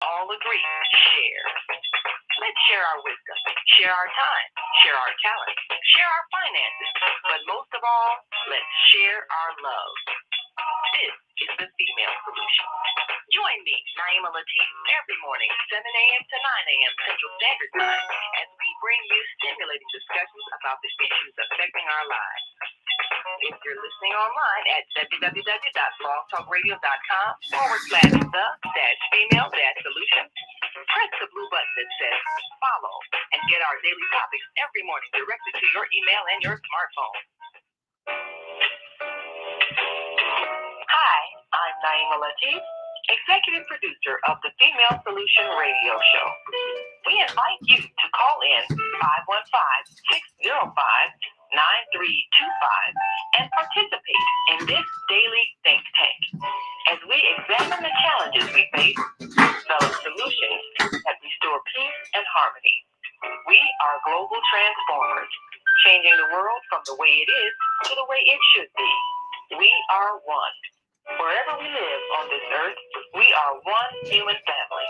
all agree, share. Let's share our wisdom, share our time, share our talent, share our finances, but most of all, let's share our love. This is the Female Solution. Join me, Naima Latif, every morning, 7 a.m. to 9 a.m. Central Standard Time, as we bring you stimulating discussions about the issues affecting our lives. If you're listening online at www.blogtalkradio.com/the-female-solution, press the blue button that says follow and get our daily topics every morning directly to your email and your smartphone. Hi, I'm Naima Latif, executive producer of the Female Solution radio show. We invite you to call in 515-605-9325 and participate in this daily think tank as we examine the challenges we face, develop solutions that restore peace and harmony. We are global transformers, changing the world from the way it is to the way it should be. We are one. Wherever we live on this earth, we are one human family.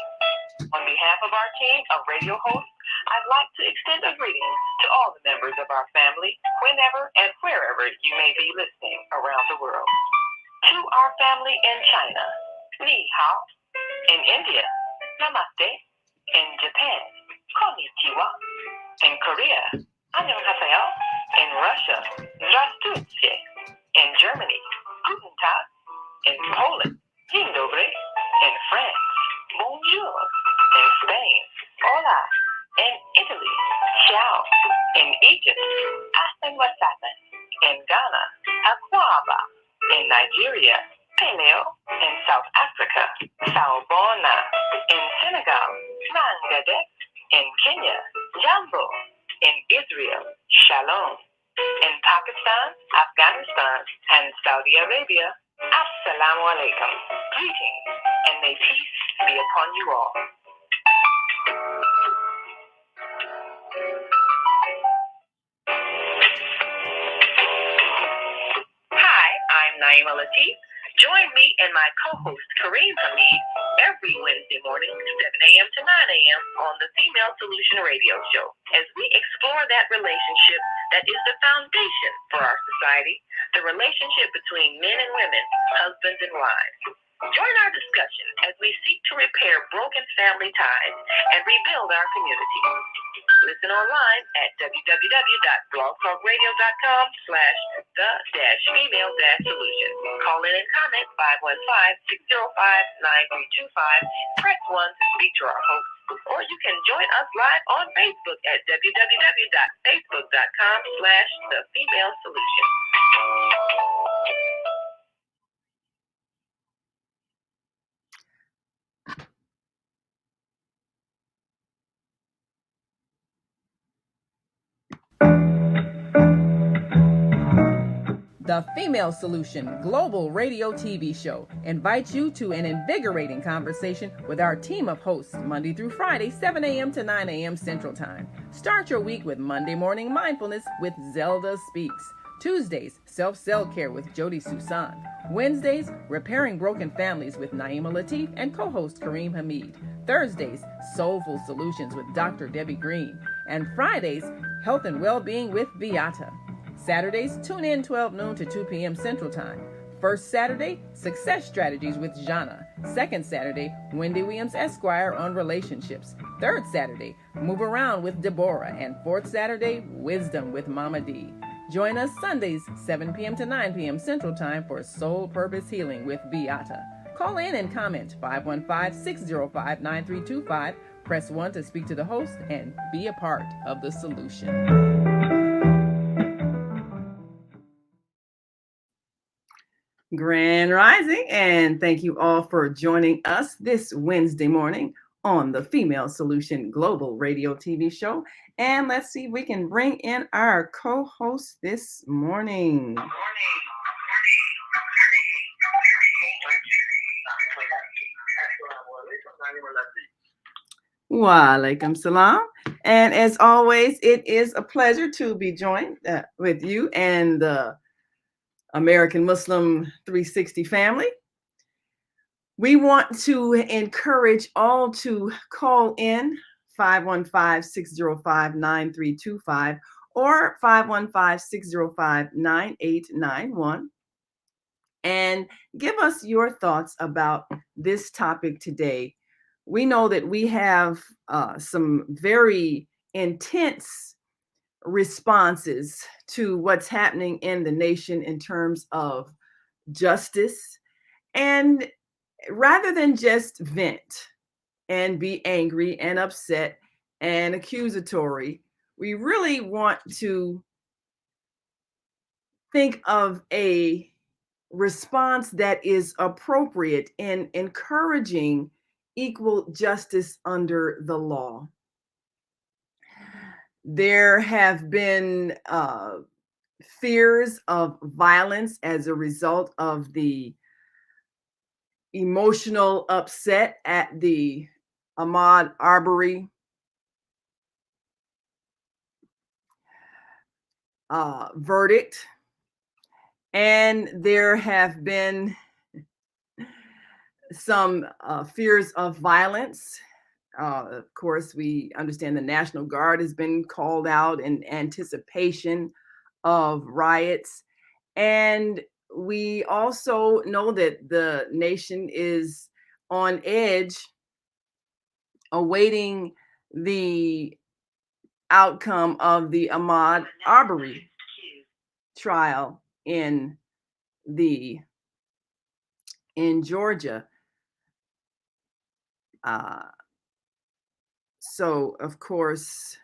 On behalf of our team of radio hosts, I'd like to extend a greeting to all the members of our family, whenever and wherever you may be listening around the world. To our family in China, Ni Hao. In India, Namaste. In Japan, Konnichiwa. In Korea, Annyeonghaseyo. In Russia, Здравствуйте. In Germany, Guten Tag. In Poland, Dzień dobry. In France, Bonjour. In Spain, Hola. In Italy, Ciao. In Egypt, Ahlan wa sahlan. In Ghana, Akwaba. In Nigeria, Peleo. In South Africa, Sawubona. In Senegal, Mangadek. In Kenya, Jambo. In Israel, Shalom. In Pakistan, Afghanistan, and Saudi Arabia, Assalamu alaikum. Greetings, and may peace be upon you all. Hi, I'm Naima Latif. Join me and my co-host Kareem Hamid every Wednesday morning, 7 a.m. to 9 a.m. on the Female Solution radio show, as we explore that relationship that is the foundation for our society, the relationship between men and women, husbands and wives. Join our discussion as we seek to repair broken family ties and rebuild our community. Listen online at www.blogtalkradio.com/the-female-solution. Call in and comment 515-605-9325. Press 1 to speak to our host. Or you can join us live on Facebook at www.facebook.com/the-female-solution. The Female Solution Global Radio TV Show invites you to an invigorating conversation with our team of hosts Monday through Friday, 7 a.m. to 9 a.m. Central Time. Start your week with Monday Morning Mindfulness with Zelda Speaks. Tuesdays, Self-Care with Jody Susan. Wednesdays, Repairing Broken Families with Naima Latif and co-host Kareem Hamid. Thursdays, Soulful Solutions with Dr. Debbie Green. And Fridays, Health and Wellbeing with Beata. Saturdays, tune in 12 noon to 2 p.m. Central Time. First Saturday, Success Strategies with Jana. Second Saturday, Wendy Williams Esquire on relationships. Third Saturday, Move Around with Deborah. And fourth Saturday, Wisdom with Mama D. Join us Sundays, 7 p.m. to 9 p.m. Central Time for Soul Purpose Healing with Beata. Call in and comment 515-605-9325. Press 1 to speak to the host and be a part of the solution. Grand Rising, and thank you all for joining us this Wednesday morning on the Female Solution Global Radio TV show. And let's see if we can bring in our co-host this morning. Wa alaikum salam. And as always, it is a pleasure to be joined with you and the American Muslim 360 family. We want to encourage all to call in 515-605-9325 or 515-605-9891 and give us your thoughts about this topic today. We know that we have some very intense responses to what's happening in the nation in terms of justice. And rather than just vent and be angry and upset and accusatory, we really want to think of a response that is appropriate in encouraging equal justice under the law. There have been fears of violence as a result of the emotional upset at the Ahmaud Arbery verdict. And there have been some fears of violence. Of course, we understand the National Guard has been called out in anticipation of riots. And we also know that the nation is on edge, awaiting the outcome of the Ahmaud Arbery trial in Georgia. So, of course,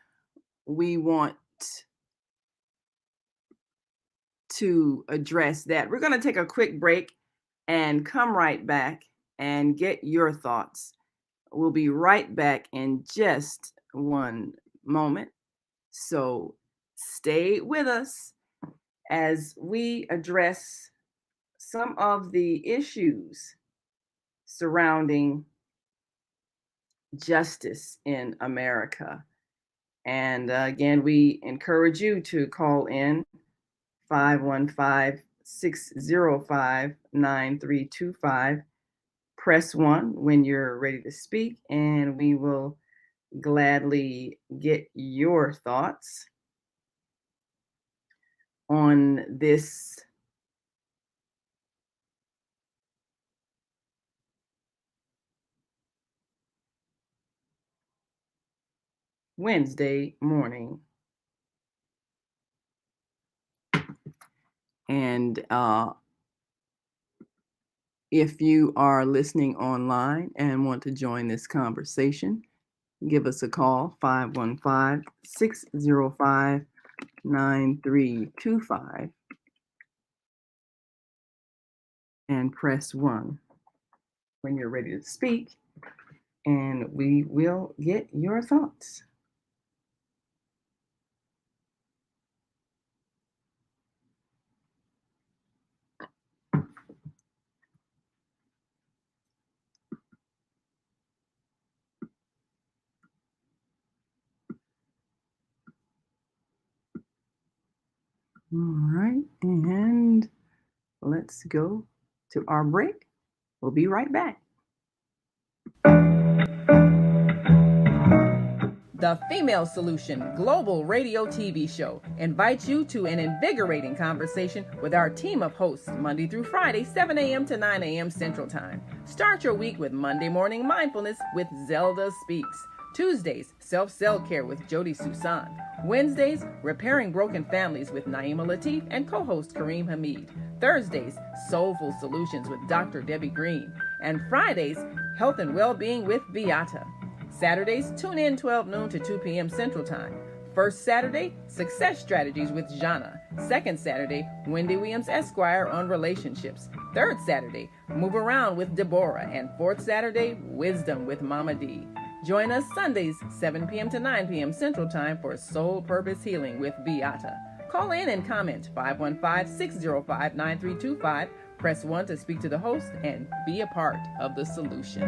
we want to address that. We're going to take a quick break and come right back and get your thoughts. We'll be right back in just one moment. So stay with us as we address some of the issues surrounding justice in America. And again, we encourage you to call in 515-605-9325. Press 1 when you're ready to speak, and we will gladly get your thoughts on this Wednesday morning. And if you are listening online and want to join this conversation, give us a call, 515-605-9325, and press 1 when you're ready to speak, and we will get your thoughts. All right, and let's go to our break. We'll be right back. The Female Solution Global Radio TV Show invites you to an invigorating conversation with our team of hosts Monday through Friday, 7 a.m. to 9 a.m. Central Time. Start your week with Monday Morning Mindfulness with Zelda Speaks. Tuesdays, Self-Cell Care with Jody Susan. Wednesdays, Repairing Broken Families with Naima Latif and co-host Kareem Hamid. Thursdays, Soulful Solutions with Dr. Debbie Green. And Fridays, Health and Wellbeing with Beata. Saturdays, tune in 12 noon to 2 p.m. Central Time. First Saturday, Success Strategies with Jana. Second Saturday, Wendy Williams Esquire on relationships. Third Saturday, Move Around with Deborah. And fourth Saturday, Wisdom with Mama D. Join us Sundays, 7 p.m. to 9 p.m. Central Time for Soul Purpose Healing with Beata. Call in and comment 515-605-9325. Press 1 to speak to the host and be a part of the solution.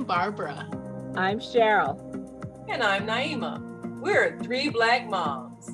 Barbara. I'm Cheryl. And I'm Naima. We're three Black moms.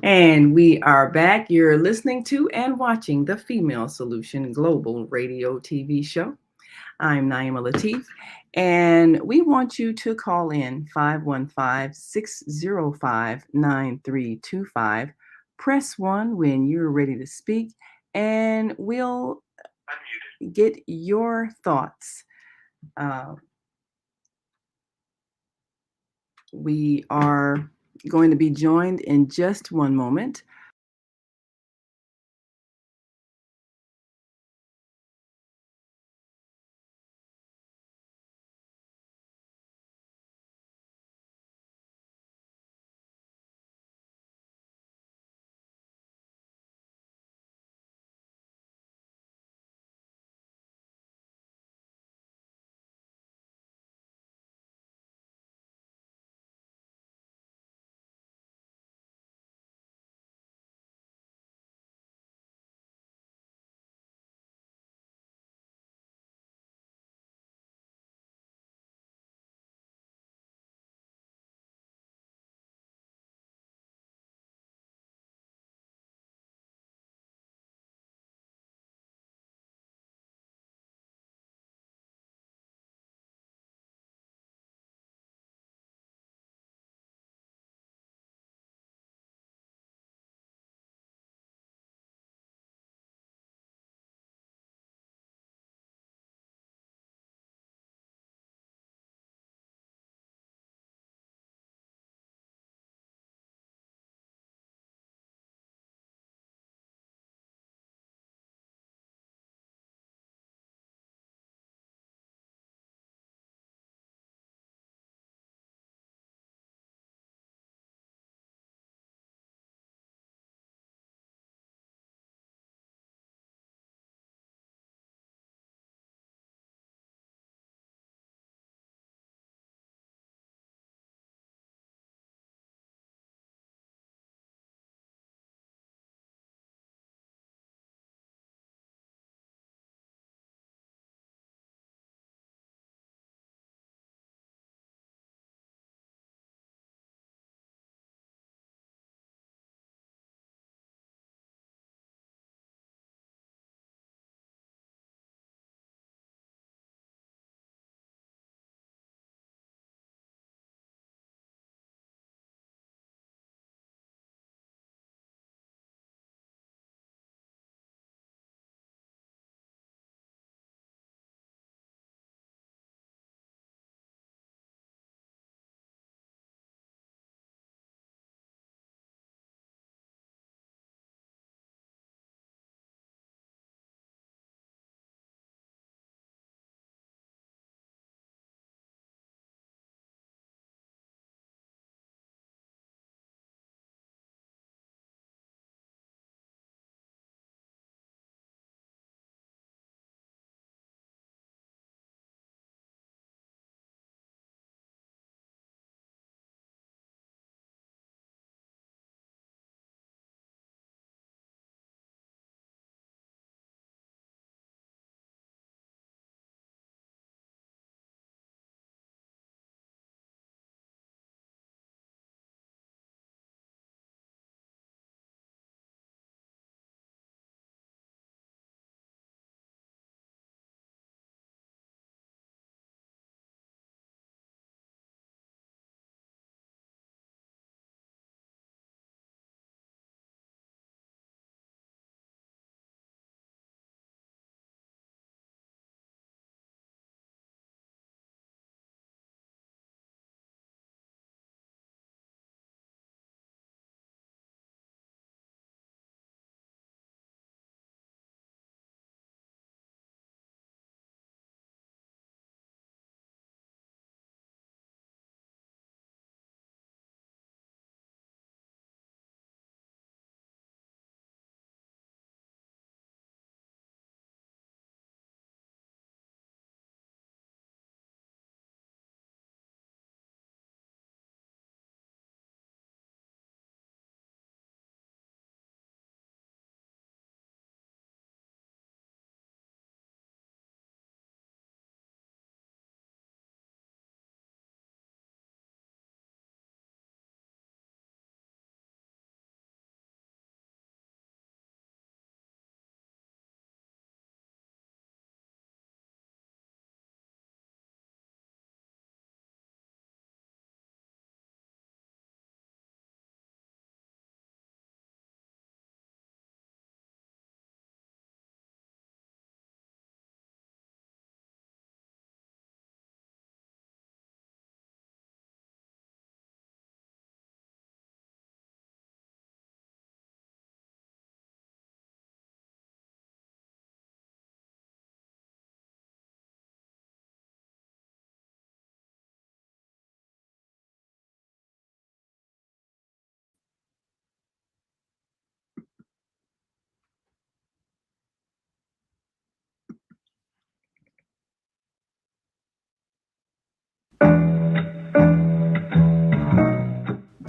And we are back. You're listening to and watching the Female Solution Global Radio TV show. I'm Naima Latif, and we want you to call in 515-605-9325. Press 1 when you're ready to speak, and we'll get your thoughts. We are going to be joined in just one moment.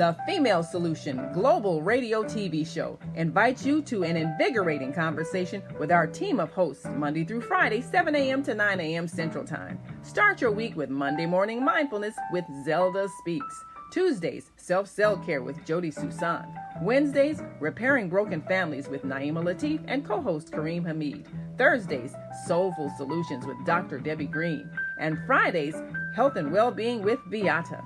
The Female Solution Global Radio TV Show invites you to an invigorating conversation with our team of hosts Monday through Friday, 7 a.m. to 9 a.m. Central Time. Start your week with Monday Morning Mindfulness with Zelda Speaks. Tuesdays, Self-Cell Care with Jody Susan. Wednesdays, Repairing Broken Families with Naima Latif and co-host Kareem Hamid. Thursdays, Soulful Solutions with Dr. Debbie Green. And Fridays, Health and Wellbeing with Beata.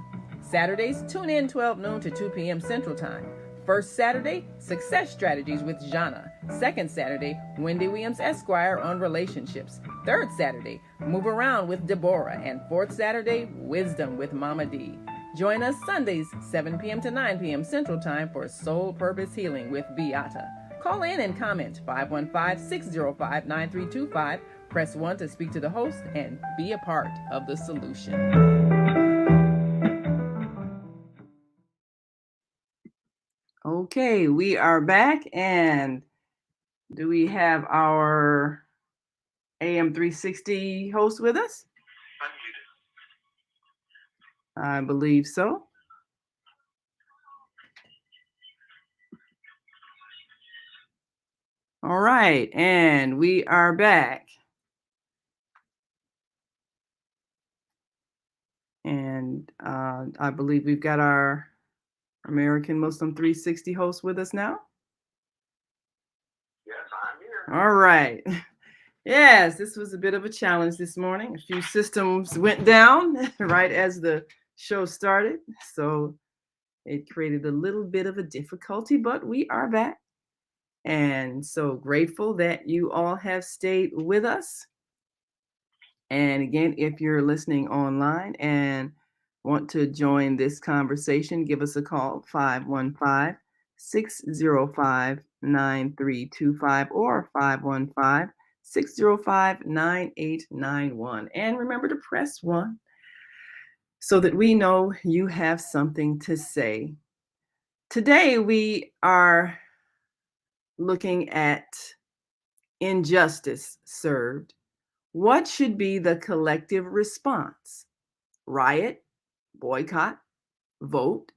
Saturdays, tune in 12 noon to 2 p.m. Central Time. First Saturday, Success Strategies with Jana. Second Saturday, Wendy Williams Esquire on relationships. Third Saturday, Move Around with Deborah. And fourth Saturday, Wisdom with Mama D. Join us Sundays, 7 p.m. to 9 p.m. Central Time for Soul Purpose Healing with Beata. Call in and comment 515-605-9325. Press 1 to speak to the host and be a part of the solution. Okay, we are back, and do we have our AM 360 host with us? I believe so. All right, and we are back. And I believe we've got our American Muslim 360 host with us now. Yes, I'm here. All right. Yes, this was a bit of a challenge this morning. A few systems went down right as the show started. So it created a little bit of a difficulty, but we are back. And so grateful that you all have stayed with us. And again, if you're listening online and want to join this conversation, give us a call, 515-605-9325 or 515-605-9891. And remember to press 1 so that we know you have something to say. Today, we are looking at injustice served. What should be the collective response? Riot, boycott, vote.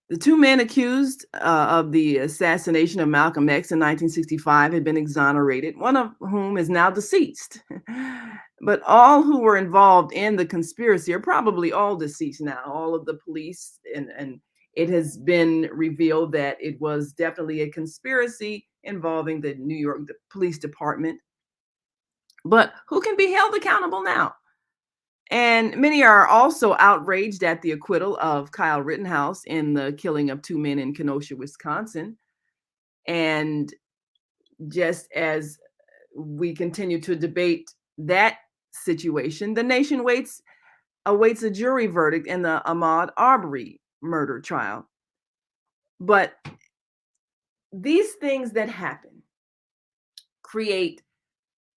The two men accused of the assassination of Malcolm X in 1965 had been exonerated, one of whom is now deceased. But all who were involved in the conspiracy are probably all deceased now, all of the police, and it has been revealed that it was definitely a conspiracy involving the New York Police Department. But who can be held accountable now? And many are also outraged at the acquittal of Kyle Rittenhouse in the killing of 2 men in Kenosha, Wisconsin. And just as we continue to debate that situation, the nation awaits a jury verdict in the Ahmaud Arbery murder trial. But these things that happen create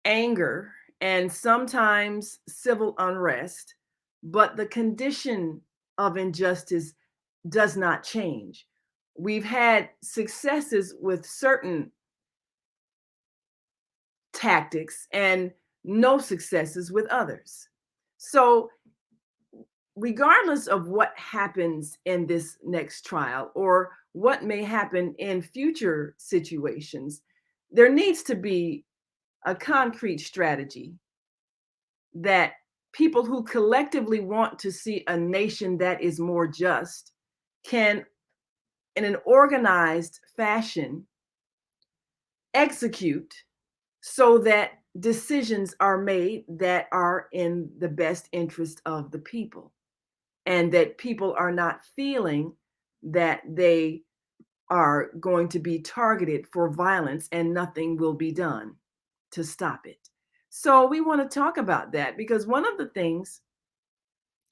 anger and sometimes civil unrest, but the condition of injustice does not change. We've had successes with certain tactics and no successes with others. So regardless of what happens in this next trial or what may happen in future situations, there needs to be a concrete strategy that people who collectively want to see a nation that is more just can, in an organized fashion, execute so that decisions are made that are in the best interest of the people, and that people are not feeling that they are going to be targeted for violence and nothing will be done to stop it. So we want to talk about that, because one of the things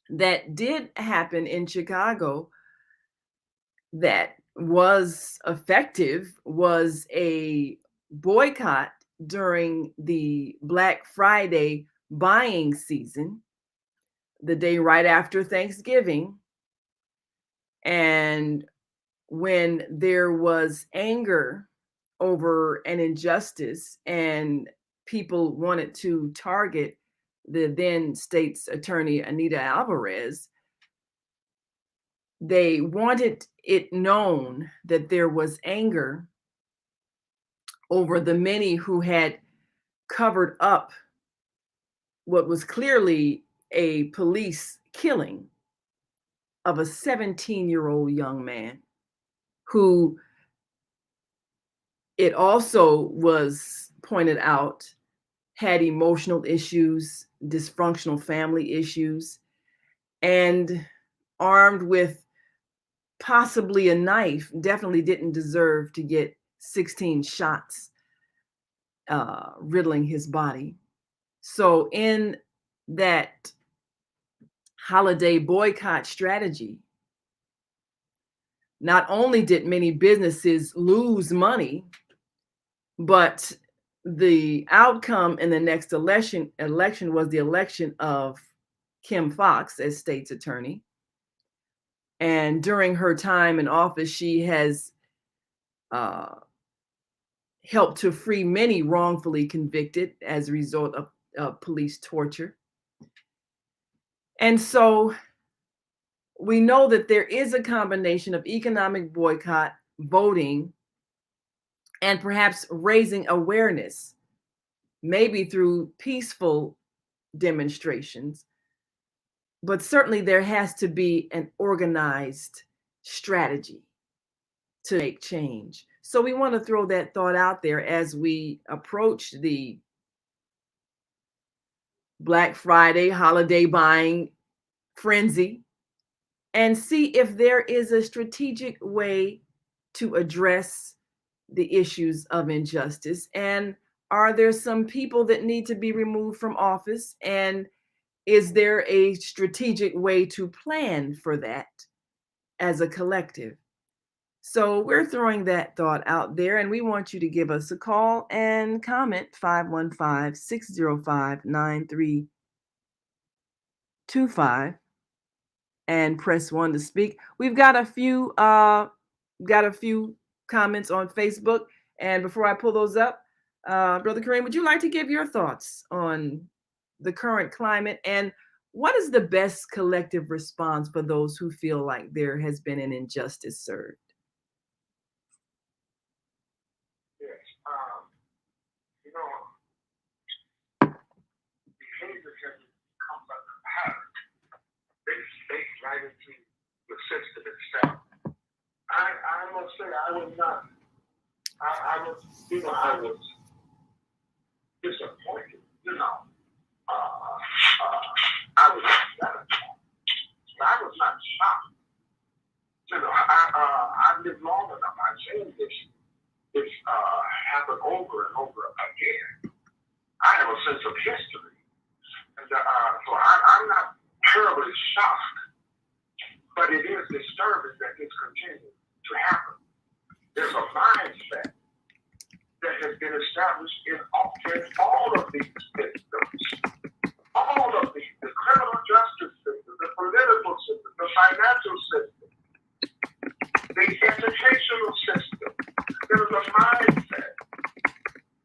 that did happen in Chicago that was effective was a boycott during the Black Friday buying season, the day right after Thanksgiving. And when there was anger over an injustice and people wanted to target the then state's attorney, Anita Alvarez, They wanted it known that there was anger over the many who had covered up what was clearly a police killing of a 17-year-old young man who, it also was pointed out, had emotional issues, dysfunctional family issues, and armed with possibly a knife, definitely didn't deserve to get 16 shots riddling his body. So in that holiday boycott strategy, not only did many businesses lose money, but the outcome in the next election was the election of Kim Foxx as state's attorney. And during her time in office, she has helped to free many wrongfully convicted as a result of police torture. And so we know that there is a combination of economic boycott, voting, and perhaps raising awareness, maybe through peaceful demonstrations. But certainly there has to be an organized strategy to make change. So we want to throw that thought out there as we approach the Black Friday holiday buying frenzy and see if there is a strategic way to address the issues of injustice. And are there some people that need to be removed from office? And is there a strategic way to plan for that as a collective? So we're throwing that thought out there, and we want you to give us a call and comment 515-605-9325 and press 1 to speak. We've got a few comments on Facebook, and before I pull those up, Brother Kareem, would you like to give your thoughts on the current climate and what is the best collective response for those who feel like there has been an injustice served? You know, behavior can become like a pattern. They baked right into the system itself. I must say, I was disappointed. I was upset. I was not shocked. I lived long enough. I've seen this happen over and over again. I have a sense of history. And so I'm not terribly shocked, but it is disturbing that this continues to happen. There's a mindset that has been established in all of these systems, all of these, the criminal justice system, the political system, the financial system, the educational system. There is a mindset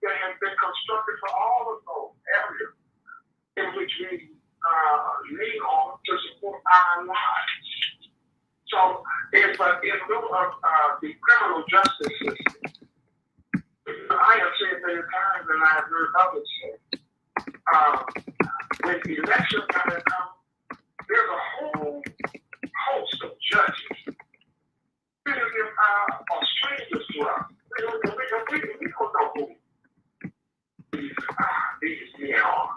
that has been constructed for all of those areas in which we lean on to support our lives. So, in lieu of the criminal justice system, I have said many times, and I have heard others say, when election time comes, there's a whole host of judges. Many of them are strangers to us. We don't know who these men are.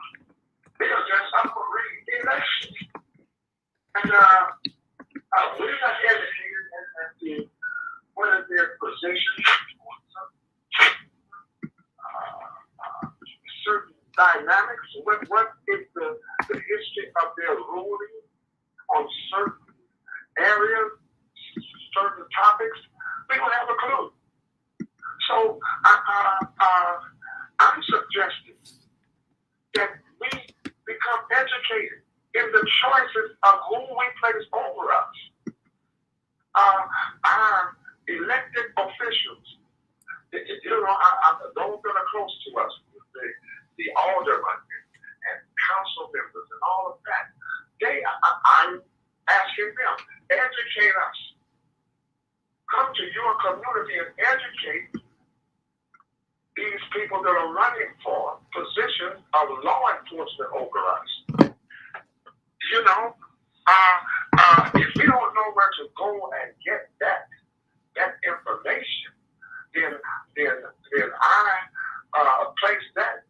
They are just up for re-election. And we're not educated as to what is their position on certain dynamics. What is the history of their ruling on certain areas, certain topics? We don't have a clue. So I'm suggesting that we become educated in the choices of whom we place over us. Our elected officials, those that are close to us, the aldermen and council members and all of that, I'm asking them, educate us of law enforcement over us. You know, if we don't know where to go and get that information, then I place that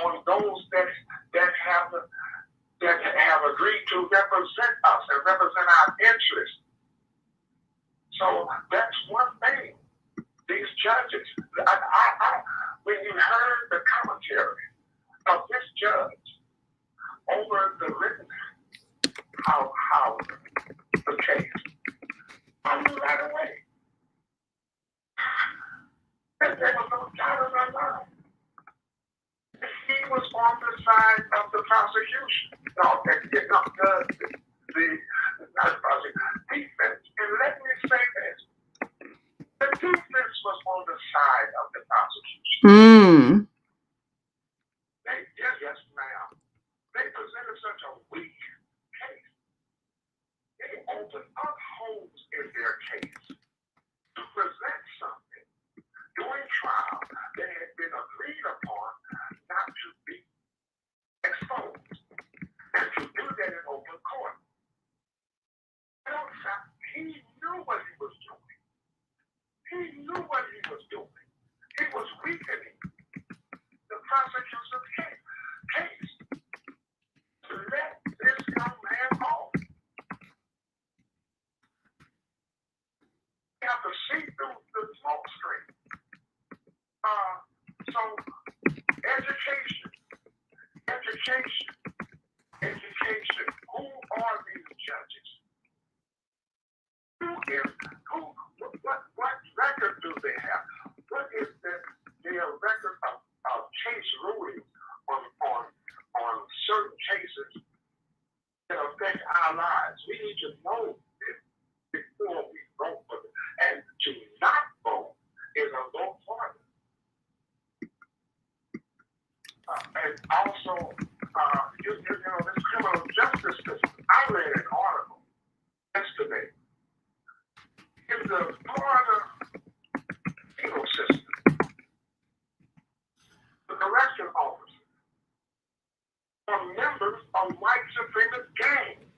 on those that have agreed to represent us and represent our interests. So that's one thing. These judges, when you heard the commentary of this judge over the written how the case, I knew right away. And there was no doubt in my mind. He was on the side of the prosecution. No, not the prosecution, defense. And let me say this. The defense was on the side of the prosecution. Yes, ma'am. They presented such a weak case. They opened up holes in their case to present something during trial that had been agreed upon not to be exposed, and to do that in open court. He knew what he was doing. He knew what he was doing. He was weakening the prosecution's case to let this young man off. You have to see through the smoke screen. So, education. Who are these judges? What record do they have? What is their record of case rulings on certain cases that affect our lives? We need to know this before we vote for them. And to not vote is a vote for them. And also, this criminal justice system. I read an article yesterday. In the Florida penal system, the correction officers are members of white supremacist gangs.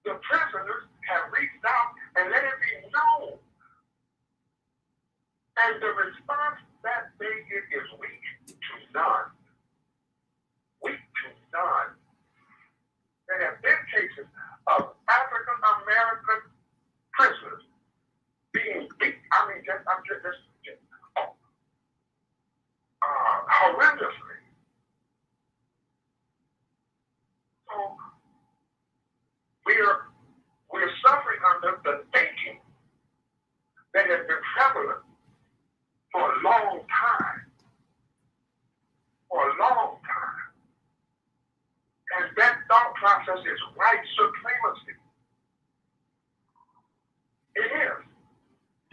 The prisoners have reached out and let it be known. And the response that they get is weak to none. Weak to none. There have been cases of African American prisoners being beat. Horrendously. So we're suffering under the thinking that has been prevalent for a long time. And that thought process is white supremacy. It is.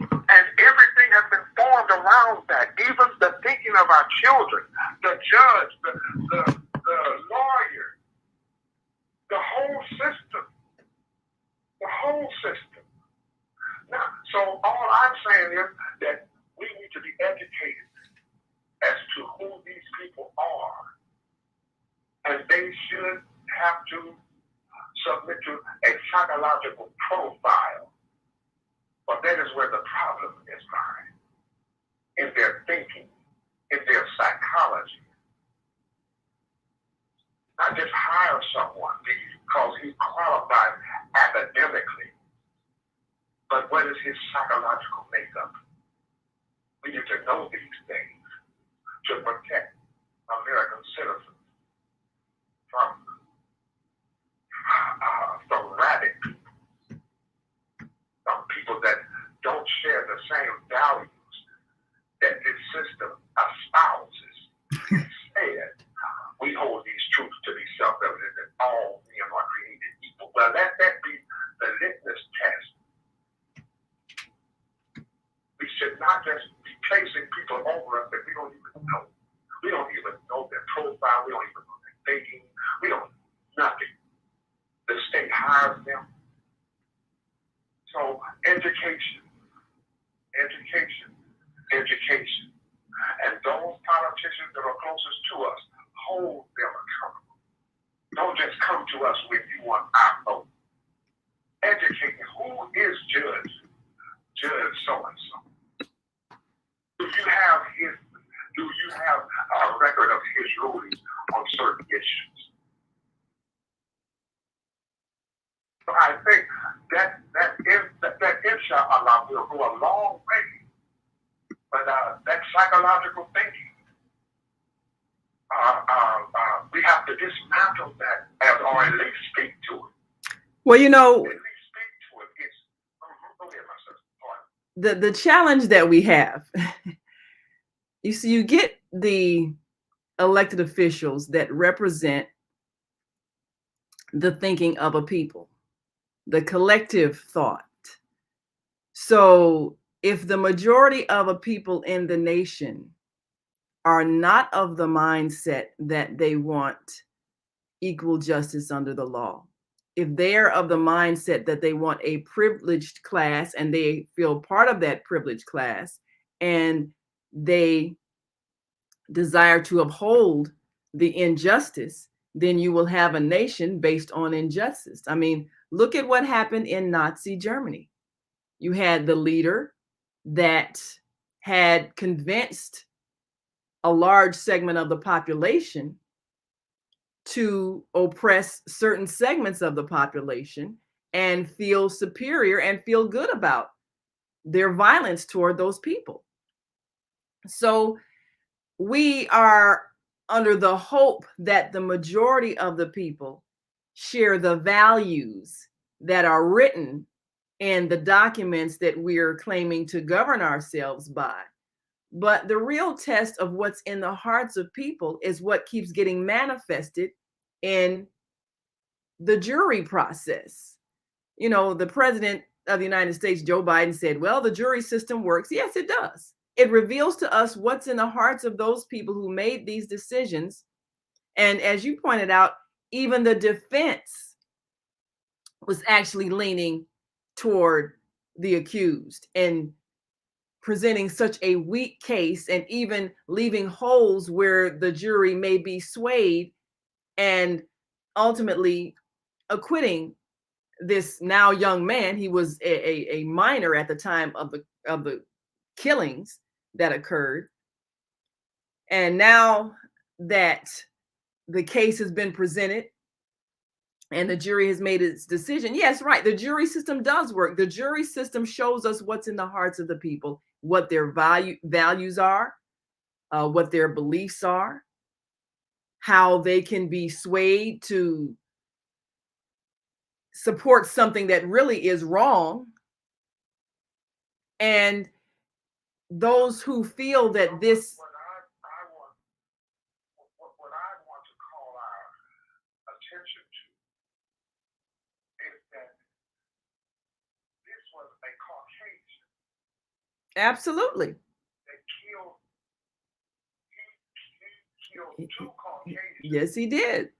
And everything has been formed around that. Even the thinking of our children, the judge, the lawyer, the whole system. Now, so all I'm saying is that we need to be educated as to who these people are. And they should have to submit to a psychological profile. But that is where the problem is lying. In their thinking, in their psychology. Not just hire someone because he's qualified academically. But what is his psychological makeup? We need to know these things to protect American citizens from rabid people, from people that don't share the same values that this system espouses. Instead, we hold these truths to be self-evident that all men are created equal. Well, let that be the litmus test. We should not just be placing people over us that we don't even know. We don't even know their profile. We don't even know their thinking. We don't know nothing. The state hires them. So education. And those politicians that are closest to us, hold them accountable. Don't just come to us when you want our vote. Educate me. Who is Judge so-and-so? Do you have a record of his rulings on certain issues? So I think that inshallah will go a long way. But that psychological thinking, we have to dismantle that, or at least speak to it. Well, you know, at least speak to it. Go ahead, my sister. The challenge that we have, you see, you get the elected officials that represent the thinking of a people, the collective thought. So if the majority of a people in the nation are not of the mindset that they want equal justice under the law, if they're of the mindset that they want a privileged class and they feel part of that privileged class, and they desire to uphold the injustice, then you will have a nation based on injustice. I mean, look at what happened in Nazi Germany. You had the leader that had convinced a large segment of the population to oppress certain segments of the population and feel superior and feel good about their violence toward those people. So we are under the hope that the majority of the people share the values that are written in the documents that we're claiming to govern ourselves by. But the real test of what's in the hearts of people is what keeps getting manifested in the jury process. You know, the president of the United States, Joe Biden, said, well, the jury system works. Yes, it does. It reveals to us what's in the hearts of those people who made these decisions. And as you pointed out, even the defense was actually leaning toward the accused and presenting such a weak case, and even leaving holes where the jury may be swayed, and ultimately acquitting this now young man. He was a minor at the time of the killings that occurred. And now that the case has been presented and the jury has made its decision, yes, right, the jury system does work. The jury system shows us what's in the hearts of the people, what their values are, what their beliefs are, how they can be swayed to support something that really is wrong. And those who feel that this... What I want to call our attention to is that this was a Caucasian. Absolutely. That killed, he killed two Caucasians. Yes, he did.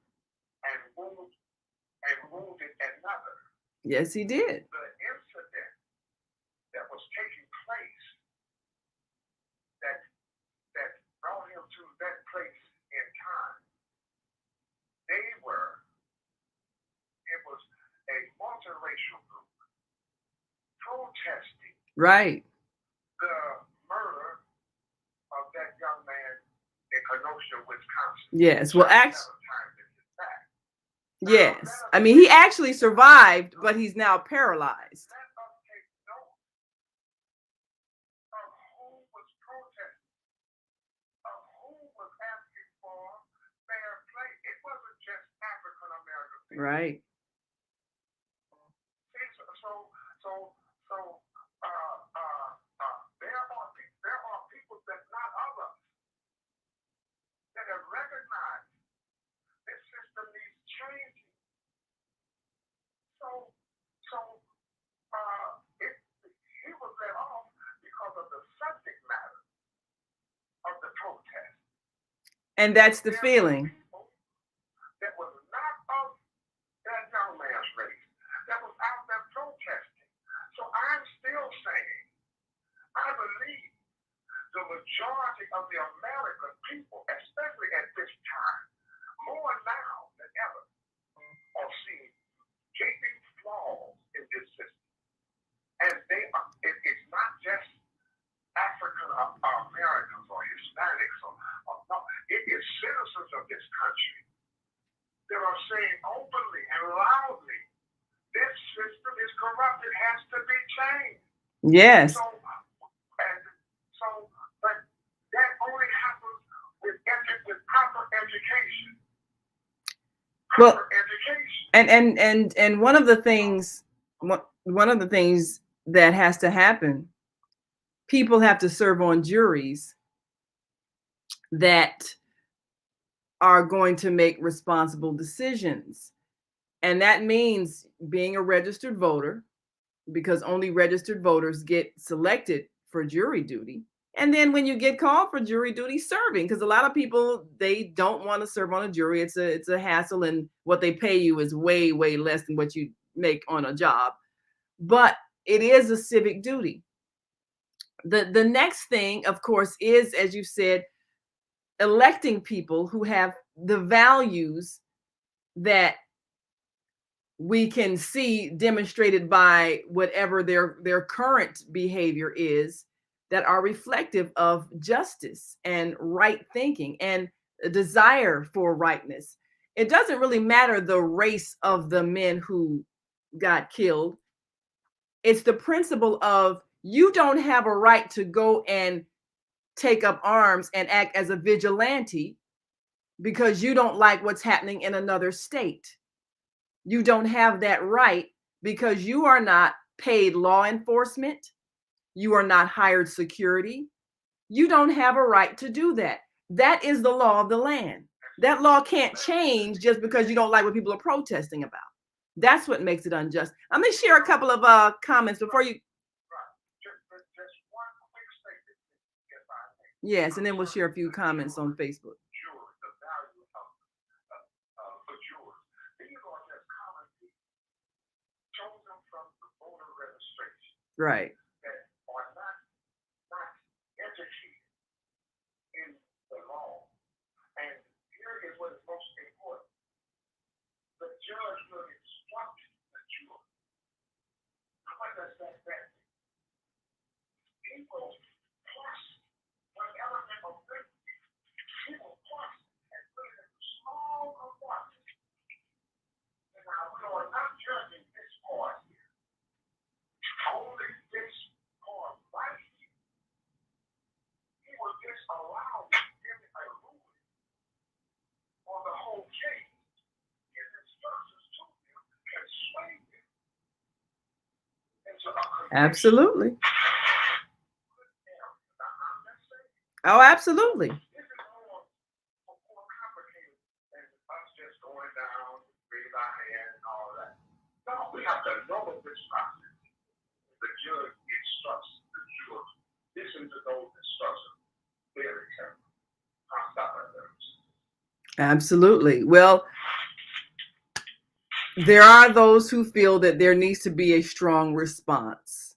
And wounded another. Yes, he did. The incident that was taking place that brought him to that place in time, it was a multiracial group protesting Right. the murder of that young man in Kenosha, Wisconsin. Yes. Well, actually, Now, yes. I mean, he actually survived, but he's now paralyzed. Let us take note of who was protesting, of who was asking for fair play. It wasn't just African American people. Right. There are people that's not of us that have recognized this system needs changing. He was let off because of the subject matter of the protest. And that's the feeling. That was not of that young man's race, that was out there protesting. So I'm still saying, I believe the majority of the American people, especially at this time, more now than ever, are seeing gaping flaws in this system. And it's not just African Americans or Hispanics or no, it is citizens of this country that are saying openly and loudly, this system is corrupt, it has to be changed. Yes. But that only happens with proper education. And one of the things that has to happen, people have to serve on juries that are going to make responsible decisions. And that means being a registered voter, because only registered voters get selected for jury duty. And then when you get called for jury duty, serving, because a lot of people, they don't want to serve on a jury. It's a hassle, and what they pay you is way, way less than what you make on a job. But it is a civic duty. The next thing, of course, is, as you said, electing people who have the values that we can see demonstrated by whatever their current behavior is, that are reflective of justice and right thinking and a desire for rightness. It doesn't really matter the race of the men who got killed. It's the principle of, you don't have a right to go and take up arms and act as a vigilante because you don't like what's happening in another state. You don't have that right because you are not paid law enforcement. You are not hired security. You don't have a right to do that. That is the law of the land. That law can't change just because you don't like what people are protesting about. That's what makes it unjust. I'm going to share a couple of comments before you. Just one quick statement. Yes, and then we'll share a few comments on Facebook. The value for jurors. These are just common people chosen from the voter registration. Right. That are not educated in the law. And here is what is most important. The judge will instruct the juror. What does that mean? People plus one element of liberty. People plus and put it in a small compartment. And now we are not judging this part here. Only this part right here. He will disallow giving a ruling on the whole case. His instructions to him can sway him into a conviction. Absolutely. Oh, absolutely. This is more complicated than us just going down, raise our hand and all that. No, we have to know this process. The judge instructs the juror. Listen to those instructions very carefully. I'll stop right there. Absolutely. Well, there are those who feel that there needs to be a strong response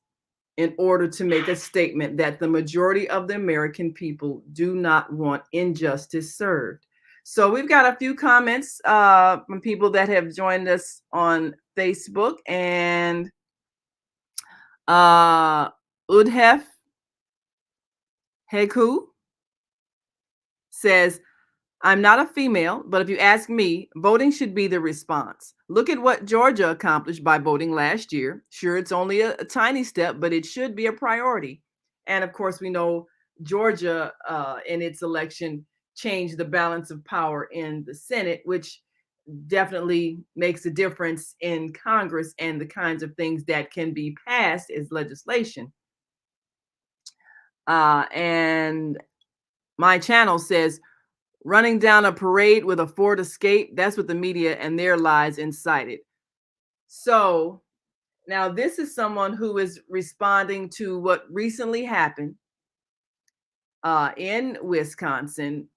in order to make a statement that the majority of the American people do not want injustice served. So we've got a few comments from people that have joined us on Facebook, and Udhef Heku says, I'm not a female, but if you ask me, voting should be the response. Look at what Georgia accomplished by voting last year. Sure, it's only a tiny step, but it should be a priority. And of course, we know Georgia in its election changed the balance of power in the Senate, which definitely makes a difference in Congress and the kinds of things that can be passed as legislation. And my channel says, running down a parade with a Ford Escape, that's what the media and their lies incited. So now this is someone who is responding to what recently happened in Wisconsin.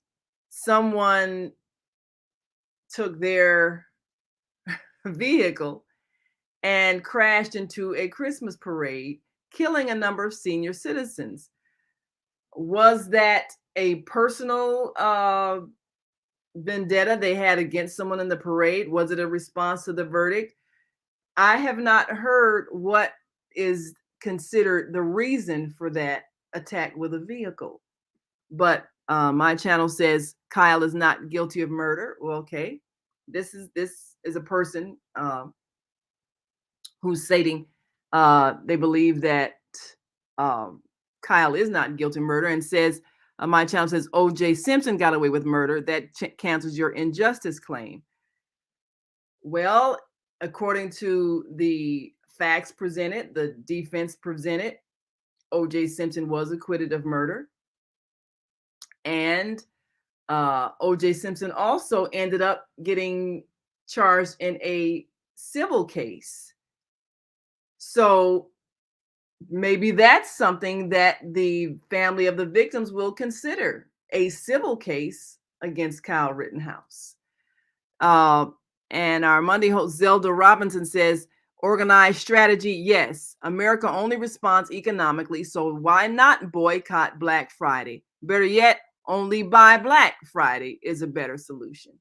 Someone took their vehicle and crashed into a Christmas parade, killing a number of senior citizens. Was that a personal vendetta they had against someone in the parade? Was it a response to the verdict? I have not heard what is considered the reason for that attack with a vehicle. But my channel says Kyle is not guilty of murder. Well, okay, this is a person who's stating they believe that Kyle is not guilty of murder, and says my channel says O.J. Simpson got away with murder. That cancels your injustice claim. Well, according to the facts presented, the defense presented, O.J. Simpson was acquitted of murder. And O.J. Simpson also ended up getting charged in a civil case. So maybe that's something that the family of the victims will consider, a civil case against Kyle Rittenhouse. And our Monday host Zelda Robinson says, organized strategy, yes. America only responds economically, so why not boycott Black Friday? Better yet, only buy Black Friday is a better solution.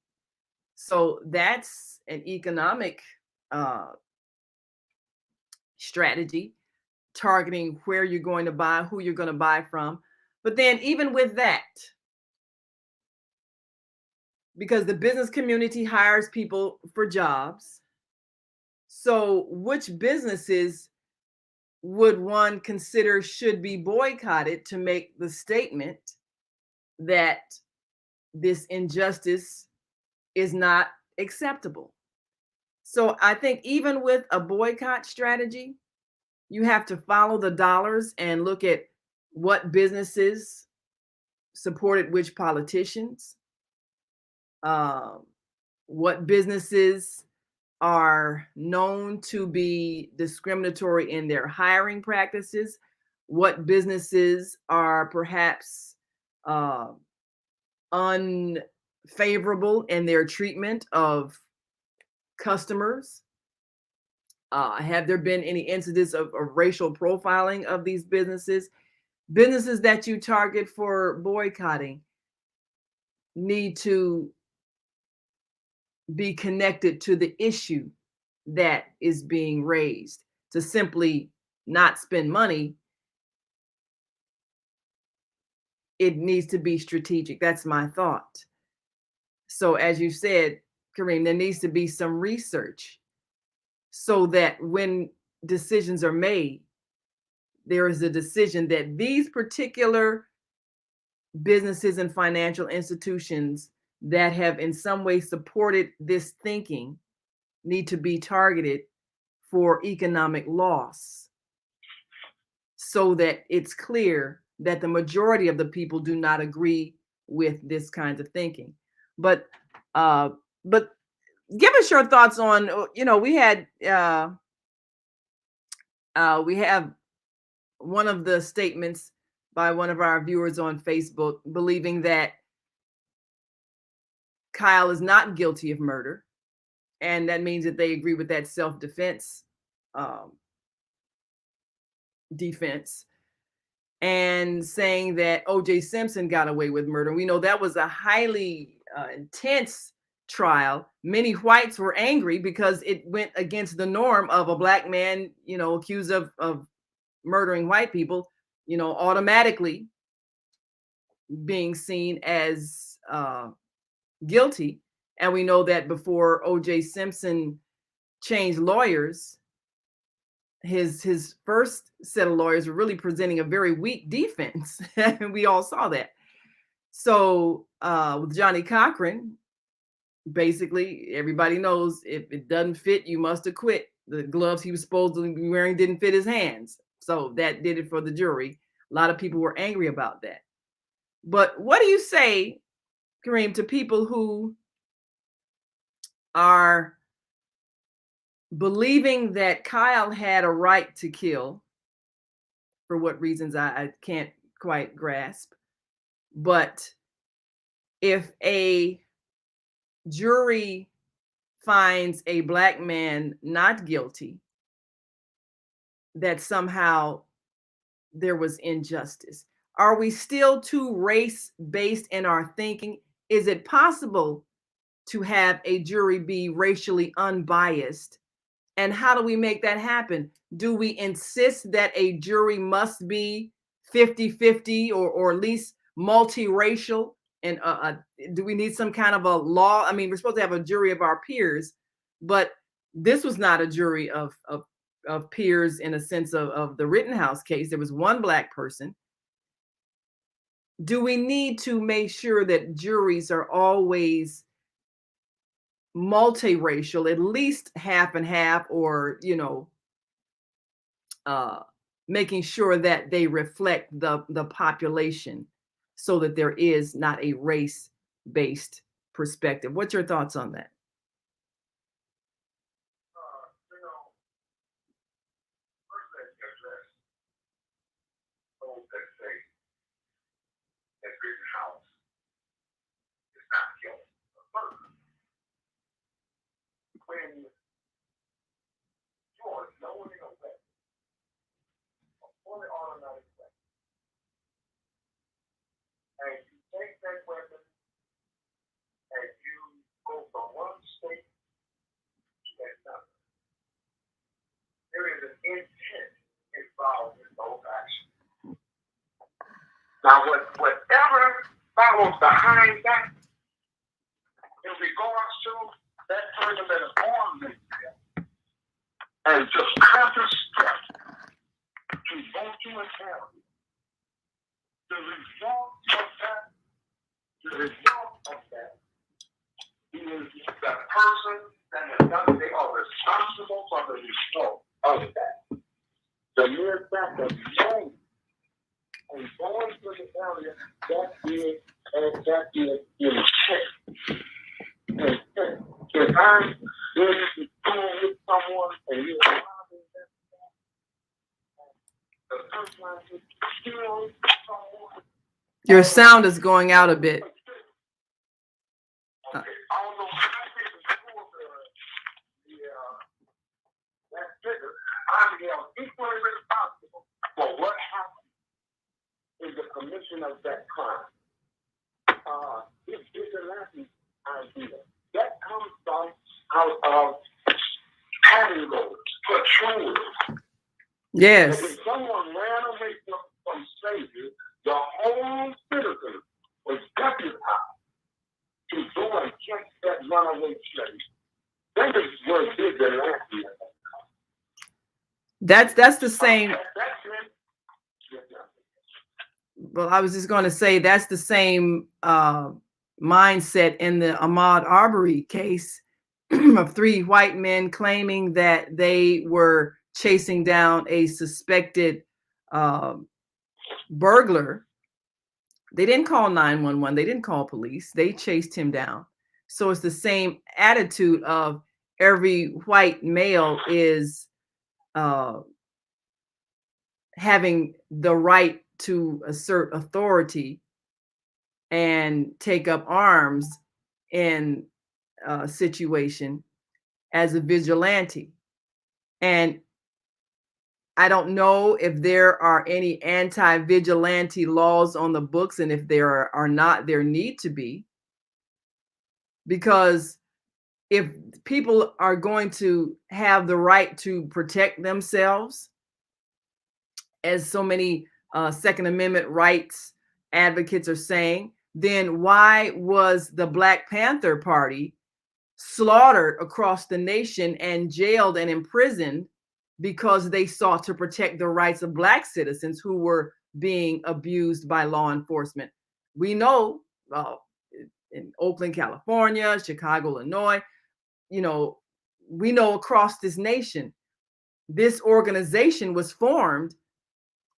So that's an economic strategy, targeting where you're going to buy, who you're going to buy from. But then even with that, because the business community hires people for jobs, so which businesses would one consider should be boycotted to make the statement that this injustice is not acceptable? So I think even with a boycott strategy, you have to follow the dollars and look at what businesses supported which politicians, what businesses are known to be discriminatory in their hiring practices, what businesses are perhaps unfavorable in their treatment of customers. Have there been any incidents of racial profiling of these businesses? Businesses that you target for boycotting need to be connected to the issue that is being raised. To simply not spend money, it needs to be strategic. That's my thought. So as you said, Kareem, there needs to be some research so that when decisions are made, there is a decision that these particular businesses and financial institutions that have in some way supported this thinking need to be targeted for economic loss, so that it's clear that the majority of the people do not agree with this kind of thinking. But give us your thoughts on, we have one of the statements by one of our viewers on Facebook believing that Kyle is not guilty of murder. And that means that they agree with that self-defense defense, and saying that O.J. Simpson got away with murder. We know that was a highly intense trial. Many whites were angry because it went against the norm of a Black man, accused of murdering white people, automatically being seen as guilty. And we know that before O.J. Simpson changed lawyers, his first set of lawyers were really presenting a very weak defense. And we all saw that. So with Johnny Cochran, basically everybody knows if it doesn't fit, you must acquit. The gloves he was supposed to be wearing didn't fit his hands. So that did it for the jury. A lot of people were angry about that. But what do you say, Kareem, to people who are believing that Kyle had a right to kill, for what reasons I can't quite grasp? But if a jury finds a Black man not guilty, that somehow there was injustice. Are we still too race-based in our thinking? Is it possible to have a jury be racially unbiased? And how do we make that happen? Do we insist that a jury must be 50-50 or at least multiracial? And do we need some kind of a law? I mean, we're supposed to have a jury of our peers, but this was not a jury of peers in a sense of the Rittenhouse case. There was one Black person. Do we need to make sure that juries are always multiracial, at least half and half, or making sure that they reflect the population, so that there is not a race-based perspective? What's your thoughts on that? First let's address those that say that Rittenhouse is not guilty of murder. When you are knowing a weapon, a fully automatic weapon, and you take that weapon and you go from one state to another, there is an intent involved in those actions. Now, whatever follows behind that, in regards to that person that is armed and just conscious step to go to a county, the result of that is the person that has done, they are responsible for the result of that. The mere fact of knowing and going to the area, that is intent. If I'm going to go with someone and you're robbing them, the person is stealing someone. Your sound is going out a bit. Okay. Although I think the that figure, I'm held equally responsible for what happened in the commission of that crime. It's a laughing idea. That comes from out of patting roads, patrols. Yes. And when someone ran away from slavery, the whole citizen was deputized to go and catch that runaway slave. That is what did the last year. That's the same. Well, I was just going to say that's the same mindset in the Ahmaud Arbery case of 3 white men claiming that they were chasing down a suspected burglar. They didn't call 911. They didn't call police. They chased him down. So it's the same attitude of every white male is having the right to assert authority and take up arms in a situation as a vigilante. And I don't know if there are any anti-vigilante laws on the books, and if there are not, there need to be. Because if people are going to have the right to protect themselves, as so many Second Amendment rights advocates are saying, then why was the Black Panther Party slaughtered across the nation and jailed and imprisoned because they sought to protect the rights of Black citizens who were being abused by law enforcement? We know in Oakland, California, Chicago, Illinois, we know across this nation, this organization was formed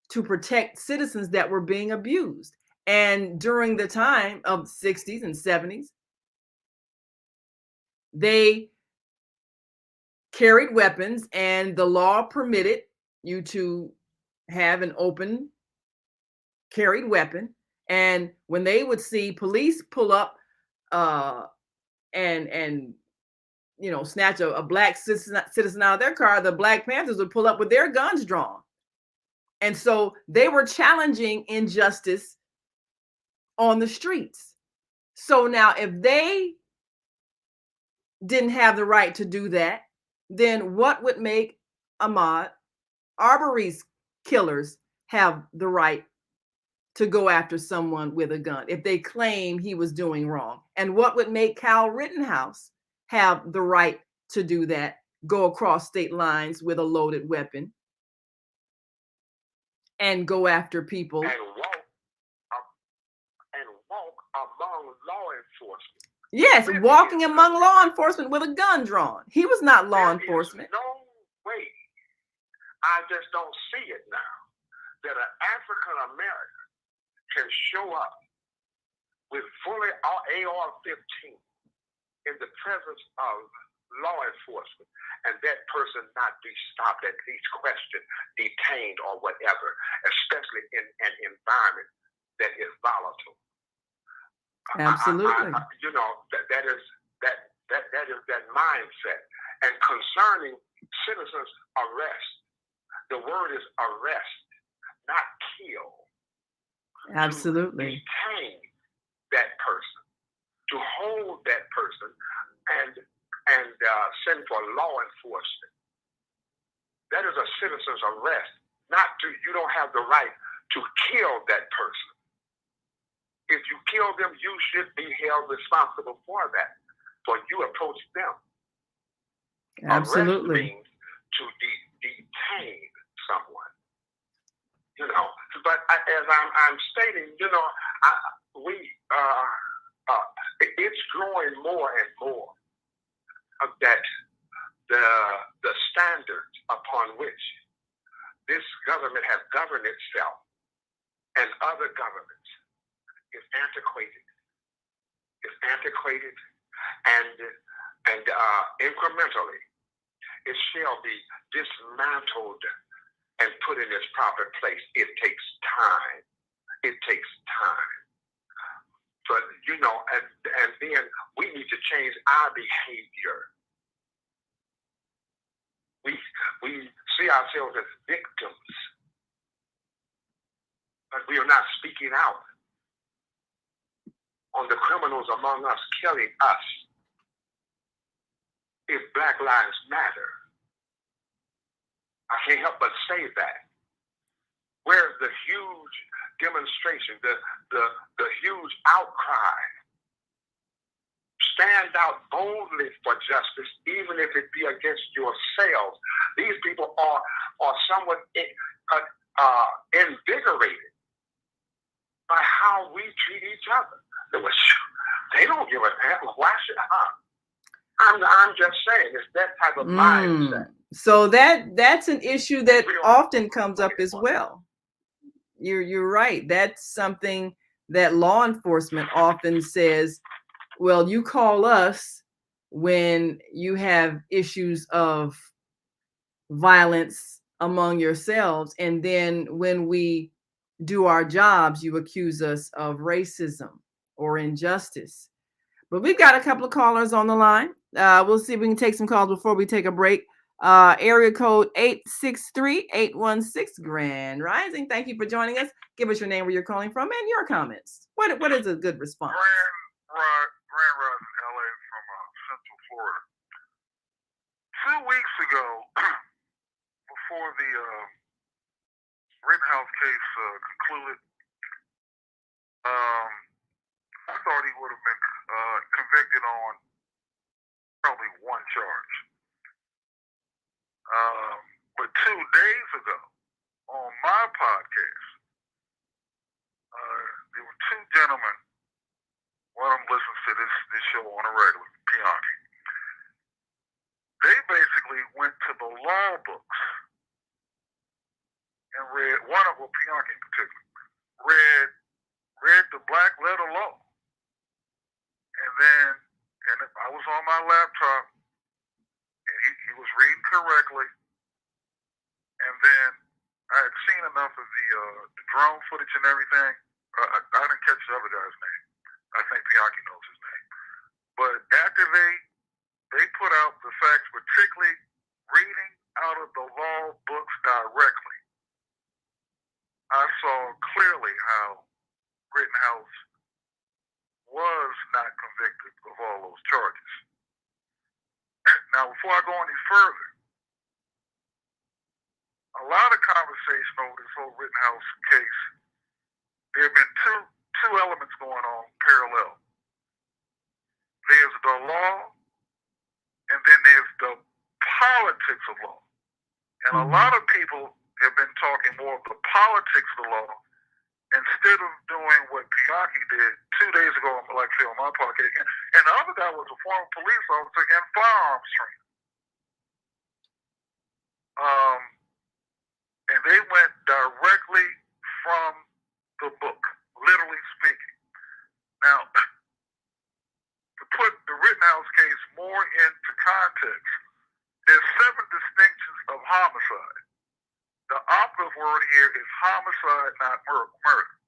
to protect citizens that were being abused. And during the time of the 60s and 70s, they carried weapons, and the law permitted you to have an open carried weapon. And when they would see police pull up and snatch a Black citizen out of their car, the Black Panthers would pull up with their guns drawn. And so they were challenging injustice on the streets. So now if they didn't have the right to do that, then what would make Ahmaud Arbery's killers have the right to go after someone with a gun if they claim he was doing wrong? And what would make Kyle Rittenhouse have the right to do that, go across state lines with a loaded weapon and go after people? And walk among law enforcement. Yes, walking among law enforcement with a gun drawn. He was not law enforcement. There is no way, I just don't see it now, that an African American can show up with fully AR-15 in the presence of law enforcement and that person not be stopped, at least questioned, detained, or whatever, especially in an environment that is volatile. Absolutely. That is that mindset. And concerning citizens' arrest, the word is arrest, not kill. Absolutely. To detain that person, to hold that person, and send for law enforcement. That is a citizen's arrest. You don't have the right to kill that person. If you kill them, you should be held responsible for that. For you approach them. Absolutely. Arrest means to detain someone. But as I'm stating, it's growing more and more that the standards upon which this government has governed itself and other governments is antiquated. It's antiquated, and incrementally it shall be dismantled and put in its proper place. It takes time. It takes time. But and then we need to change our behavior. We see ourselves as victims, but we are not speaking out on the criminals among us killing us. If Black Lives Matter, I can't help but say that. Where's the huge demonstration, the huge outcry? Stand out boldly for justice, even if it be against yourselves. These people are somewhat invigorated by how we treat each other. They don't give a damn. Why should I'm just saying, it's that type of mindset. So that's an issue that often comes up as well. You're right. That's something that law enforcement often says, well, you call us when you have issues of violence among yourselves, and then when we do our jobs, you accuse us of racism or injustice. But we've got a couple of callers on the line. We'll see if we can take some calls before we take a break. Area code 863-816, Grand Rising. Thank you for joining us. Give us your name, where you're calling from, and your comments. What is a good response? Grand Rising, LA from Central Florida. 2 weeks ago, before the Rittenhouse case concluded, I thought he would have been convicted on probably one charge. But 2 days ago, on my podcast, there were 2 gentlemen. One of them listens to this show on a regular, Bianchi. They basically went to the law books and read, one of them, Bianchi in particular, read the black letter law. And I was on my laptop, and he was reading correctly. And then I had seen enough of the drone footage and everything. I didn't catch the other guy's name. I think Bianchi knows his name. But after they put out the facts, particularly reading out of the law books directly, convicted of all those charges. Now, before I go any further, a lot of conversation over this whole Rittenhouse case, there have been two elements going on parallel. There's the law, and then there's the politics of law. And a lot of people have been talking more of the politics of the law instead of doing what Pianki did 2 days ago on my podcast. And the other guy was a former police officer and firearms trainer. And they went directly from the book, literally speaking. Now, to put the Rittenhouse case more into context, there's 7 distinctions of homicide. The operative word here is homicide, not murder.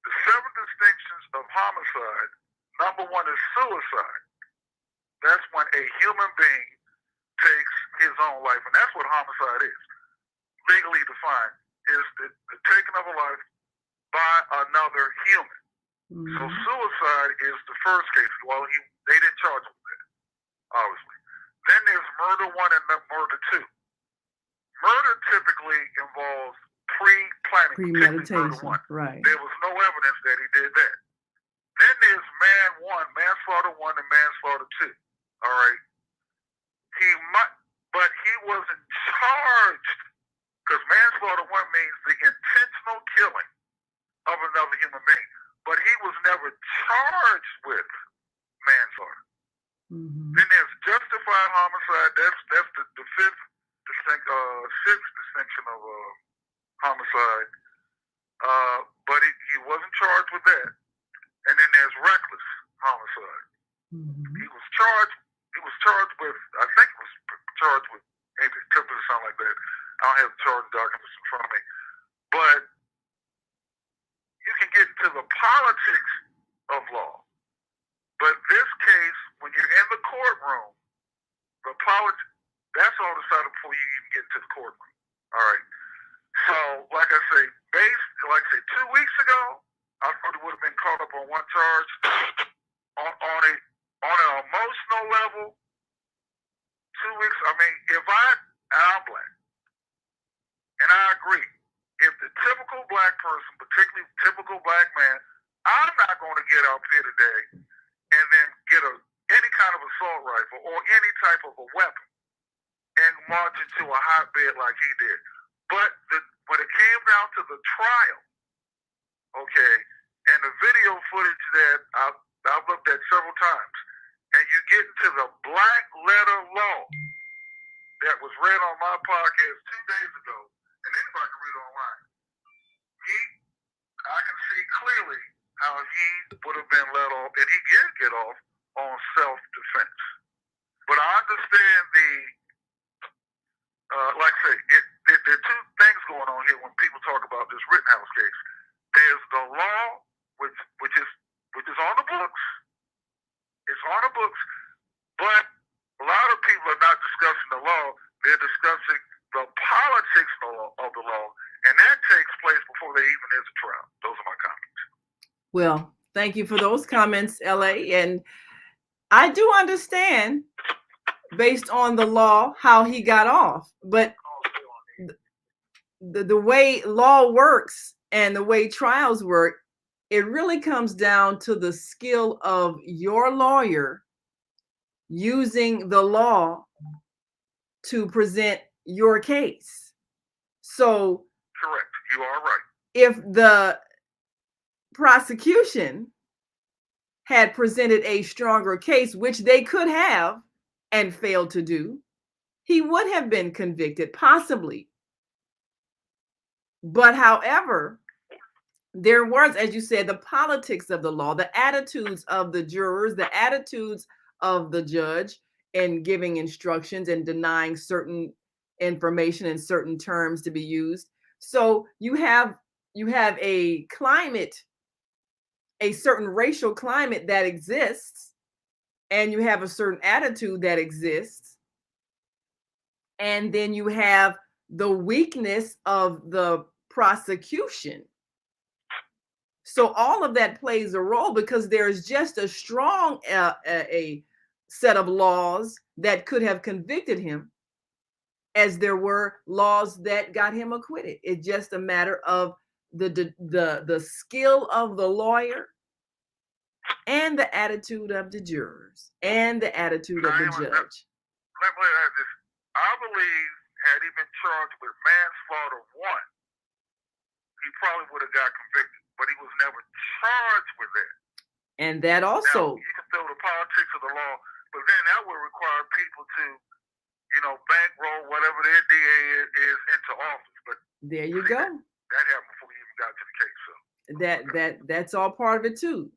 The 7 distinctions of homicide, number 1 is suicide. That's when a human being takes his own life, and that's what homicide is. Legally defined, is the taking of a life by another human. So suicide is the first case. Well, they didn't charge him with that, obviously. Then there's murder 1 and murder 2. Murder typically involves pre-planning, premeditation, murder 1. Right. There was no evidence that he did that. Then there's manslaughter 1 and manslaughter 2. All right. But he wasn't charged, because manslaughter 1 means the intentional killing of another human being. But he was never charged with manslaughter. Then there's justified homicide. That's the sixth distinction of homicide. But he wasn't charged with that. And then there's reckless homicide. He was charged with, I think he was charged with maybe attempted or something like that. I don't have the charge documents in front of me. But you can get into the politics of law. But this case, when you're in the courtroom, the politics, that's all decided before you even get into the courtroom. All right. So, like I say, 2 weeks ago, I probably would have been caught up on one charge. On an emotional level, 2 weeks, I'm black. And I agree. If the typical black person, particularly typical black man, I'm not going to get up here today and then get any kind of assault rifle or any type of a weapon and march into a hotbed like he did. But when it came down to the trial, okay, and the video footage that I've looked at several times, and you get into the black letter law that was read on my podcast 2 days ago, and anybody can read it online. I can see clearly how he would have been let off, and he did get off on self-defense. But I understand like I say, there are 2 things going on here when people talk about this Rittenhouse case. There's the law, which is on the books. It's on the books, but a lot of people are not discussing the law. They're discussing the politics of the law, and that takes place before there even is a trial. Those are my comments. Well, thank you for those comments, LA. And I do understand, based on the law, how he got off. But the way law works and the way trials work, it really comes down to the skill of your lawyer using the law to present your case. So, correct. You are right. If the prosecution had presented a stronger case, which they could have and failed to do, he would have been convicted, possibly. But however, there was, as you said, the politics of the law, the attitudes of the jurors, the attitudes of the judge in giving instructions and denying certain information and certain terms to be used. So you have a climate, a certain racial climate that exists, and you have a certain attitude that exists. And then you have the weakness of the prosecution. So all of that plays a role because there's just a strong a set of laws that could have convicted him, as there were laws that got him acquitted. It's just a matter of the skill of the lawyer and the attitude of the jurors and the attitude of the judge. I believe had he been charged with manslaughter 1, he probably would have got convicted, but he was never charged with it. And that also, now, you can throw the politics of the law, but then that would require people to, bankroll whatever their DA is into office. But there you go. That happened before you even got to the case. So that's all part of it too.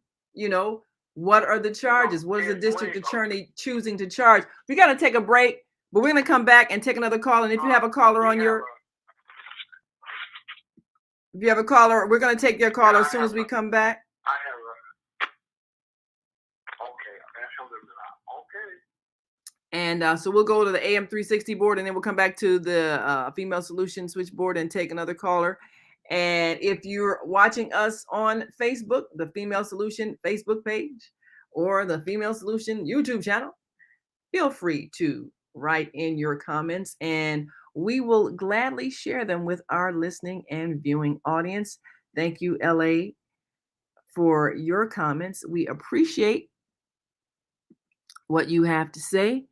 What are the charges? What is the district attorney choosing to charge? We got to take a break, but we're going to come back and take another call. And if you have a caller on your, if you have a caller, we're going to take your caller as soon as we come back. And so we'll go to the AM 360 board, and then we'll come back to the Female Solution switchboard and take another caller. And if you're watching us on Facebook, the Female Solution Facebook page or the Female Solution YouTube channel, feel free to write in your comments, and we will gladly share them with our listening and viewing audience. Thank you, LA, for your comments. We appreciate what you have to say.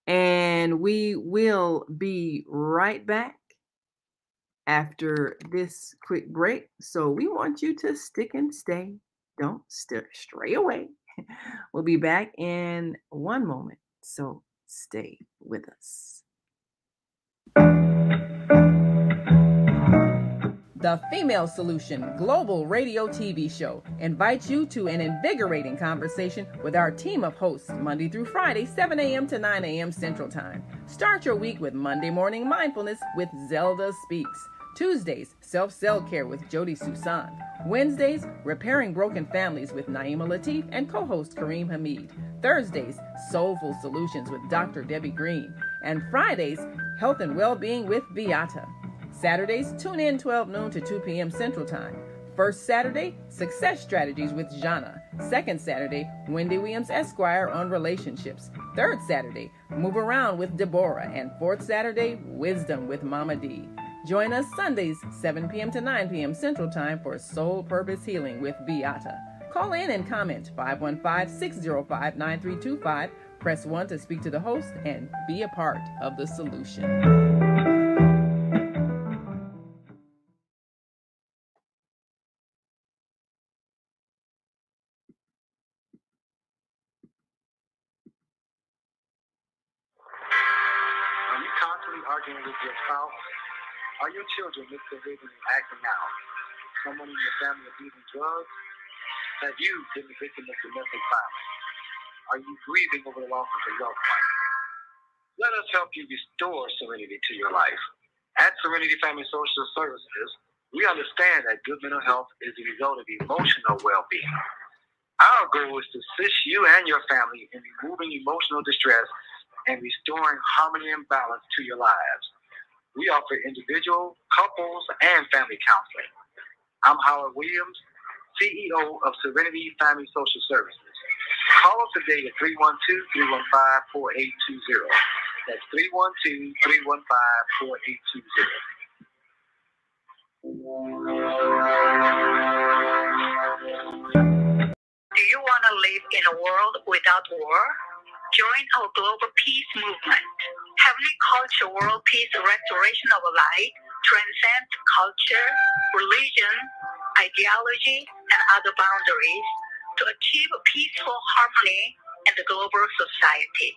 And we will be right back after this quick break. So we want you to stick and stay. Don't stray away. We'll be back in one moment. So stay with us. The Female Solution Global Radio TV Show invites you to an invigorating conversation with our team of hosts Monday through Friday, 7 a.m. to 9 a.m. Central Time. Start your week with Monday Morning Mindfulness with Zelda Speaks. Tuesdays, Self-Cell Care with Jody Susan. Wednesdays, Repairing Broken Families with Naima Latif and co-host Kareem Hamid. Thursdays, Soulful Solutions with Dr. Debbie Green. And Fridays, Health and Wellbeing with Beata. Saturdays, tune in 12 noon to 2 p.m. Central Time. First Saturday, Success Strategies with Jana. Second Saturday, Wendy Williams Esquire on relationships. Third Saturday, Move Around with Deborah. And fourth Saturday, Wisdom with Mama D. Join us Sundays, 7 p.m. to 9 p.m. Central Time for Soul Purpose Healing with Beata. Call in and comment 515-605-9325. Press 1 to speak to the host and be a part of the solution. Arguing with your spouse? Are your children misbehaving and acting out? Someone in your family abusing drugs? Have you been the victim of domestic violence? Are you grieving over the loss of a loved one? Let us help you restore serenity to your life. At Serenity Family Social Services, we understand that good mental health is the result of emotional well-being. Our goal is to assist you and your family in removing emotional distress and restoring harmony and balance to your lives. We offer individual, couples, and family counseling. I'm Howard Williams, CEO of Serenity Family Social Services. Call us today at 312-315-4820. That's 312-315-4820. Do you want to live in a world without war? Join our global peace movement. Heavenly Culture World Peace Restoration of Light transcends culture, religion, ideology, and other boundaries to achieve a peaceful harmony in the global society.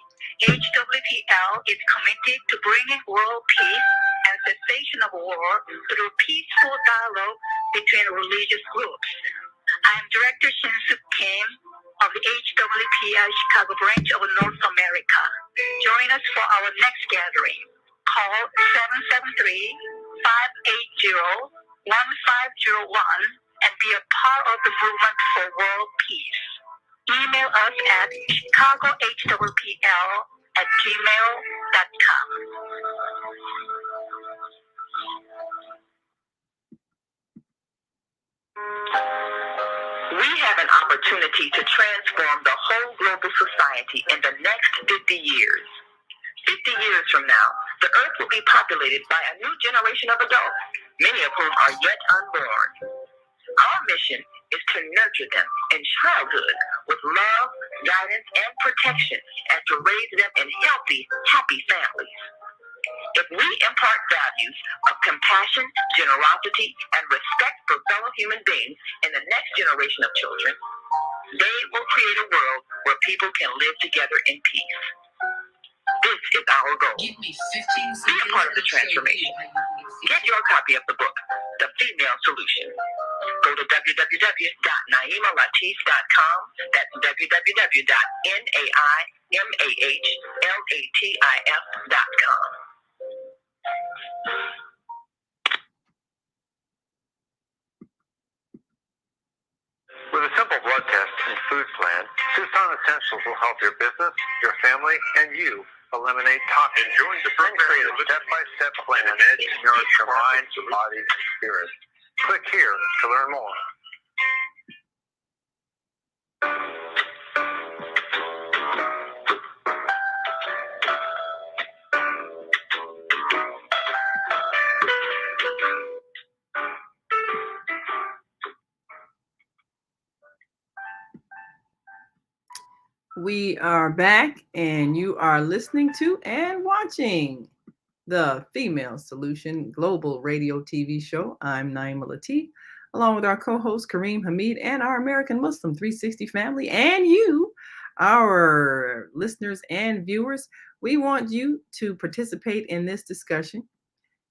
HWPL is committed to bringing world peace and cessation of war through peaceful dialogue between religious groups. I am Director Shin-Suk Kim of the HWPL Chicago branch of North America. Join us for our next gathering. Call 773-580-1501 and be a part of the movement for world peace. Email us at chicagohwpl@gmail.com. have an opportunity to transform the whole global society in the next 50 years. 50 years from now, the earth will be populated by a new generation of adults, many of whom are yet unborn. Our mission is to nurture them in childhood with love, guidance, and protection, and to raise them in healthy, happy families. If we impart values of compassion, generosity, and respect for fellow human beings in the next generation of children, they will create a world where people can live together in peace. This is our goal. Give me 15 seconds. Be a part of the transformation. Get your copy of the book, The Female Solution. Go to www.naimalatif.com. That's www.naimalatif.com. With a simple blood test and food plan, Tucson Essentials will help your business, your family, and you eliminate toxins. Enjoy the program. Create a step-by-step plan to nourish your mind, body, and spirit. Click here to learn more. We are back, and you are listening to and watching the Female Solution Global Radio TV show. I'm Naima Latif, along with our co-host Kareem Hamid and our American Muslim 360 family, and you, our listeners and viewers. We want you to participate in this discussion.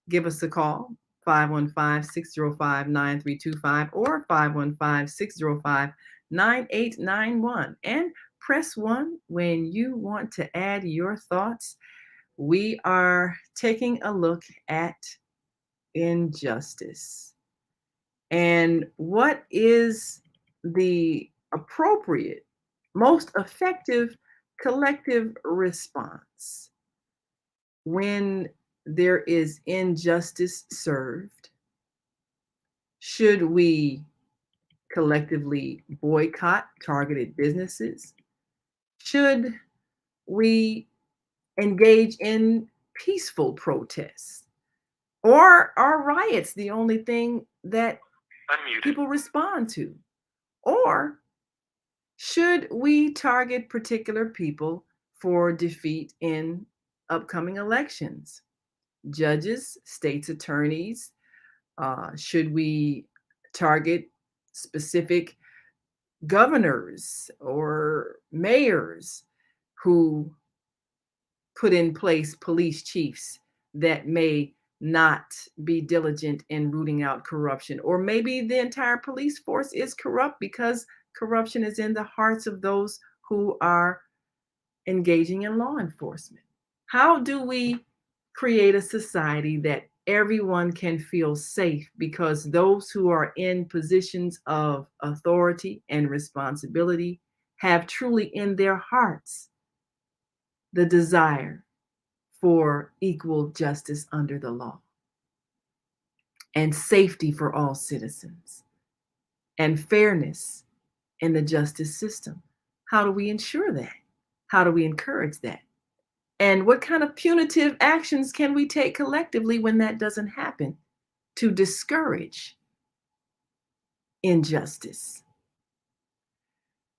Give us a call, 515-605-9325 or 515-605-9891, and press 1 when you want to add your thoughts. We are taking a look at injustice and what is the appropriate, most effective collective response when there is injustice served. Should we collectively boycott targeted businesses? Should we engage in peaceful protests? Or are riots the only thing that people respond to? Or should we target particular people for defeat in upcoming elections? Judges, states' attorneys, should we target specific governors or mayors who put in place police chiefs that may not be diligent in rooting out corruption? Or maybe the entire police force is corrupt because corruption is in the hearts of those who are engaging in law enforcement. How do we create a society that everyone can feel safe, because those who are in positions of authority and responsibility have truly in their hearts the desire for equal justice under the law and safety for all citizens and fairness in the justice system? How do we ensure that? How do we encourage that? And what kind of punitive actions can we take collectively when that doesn't happen to discourage injustice?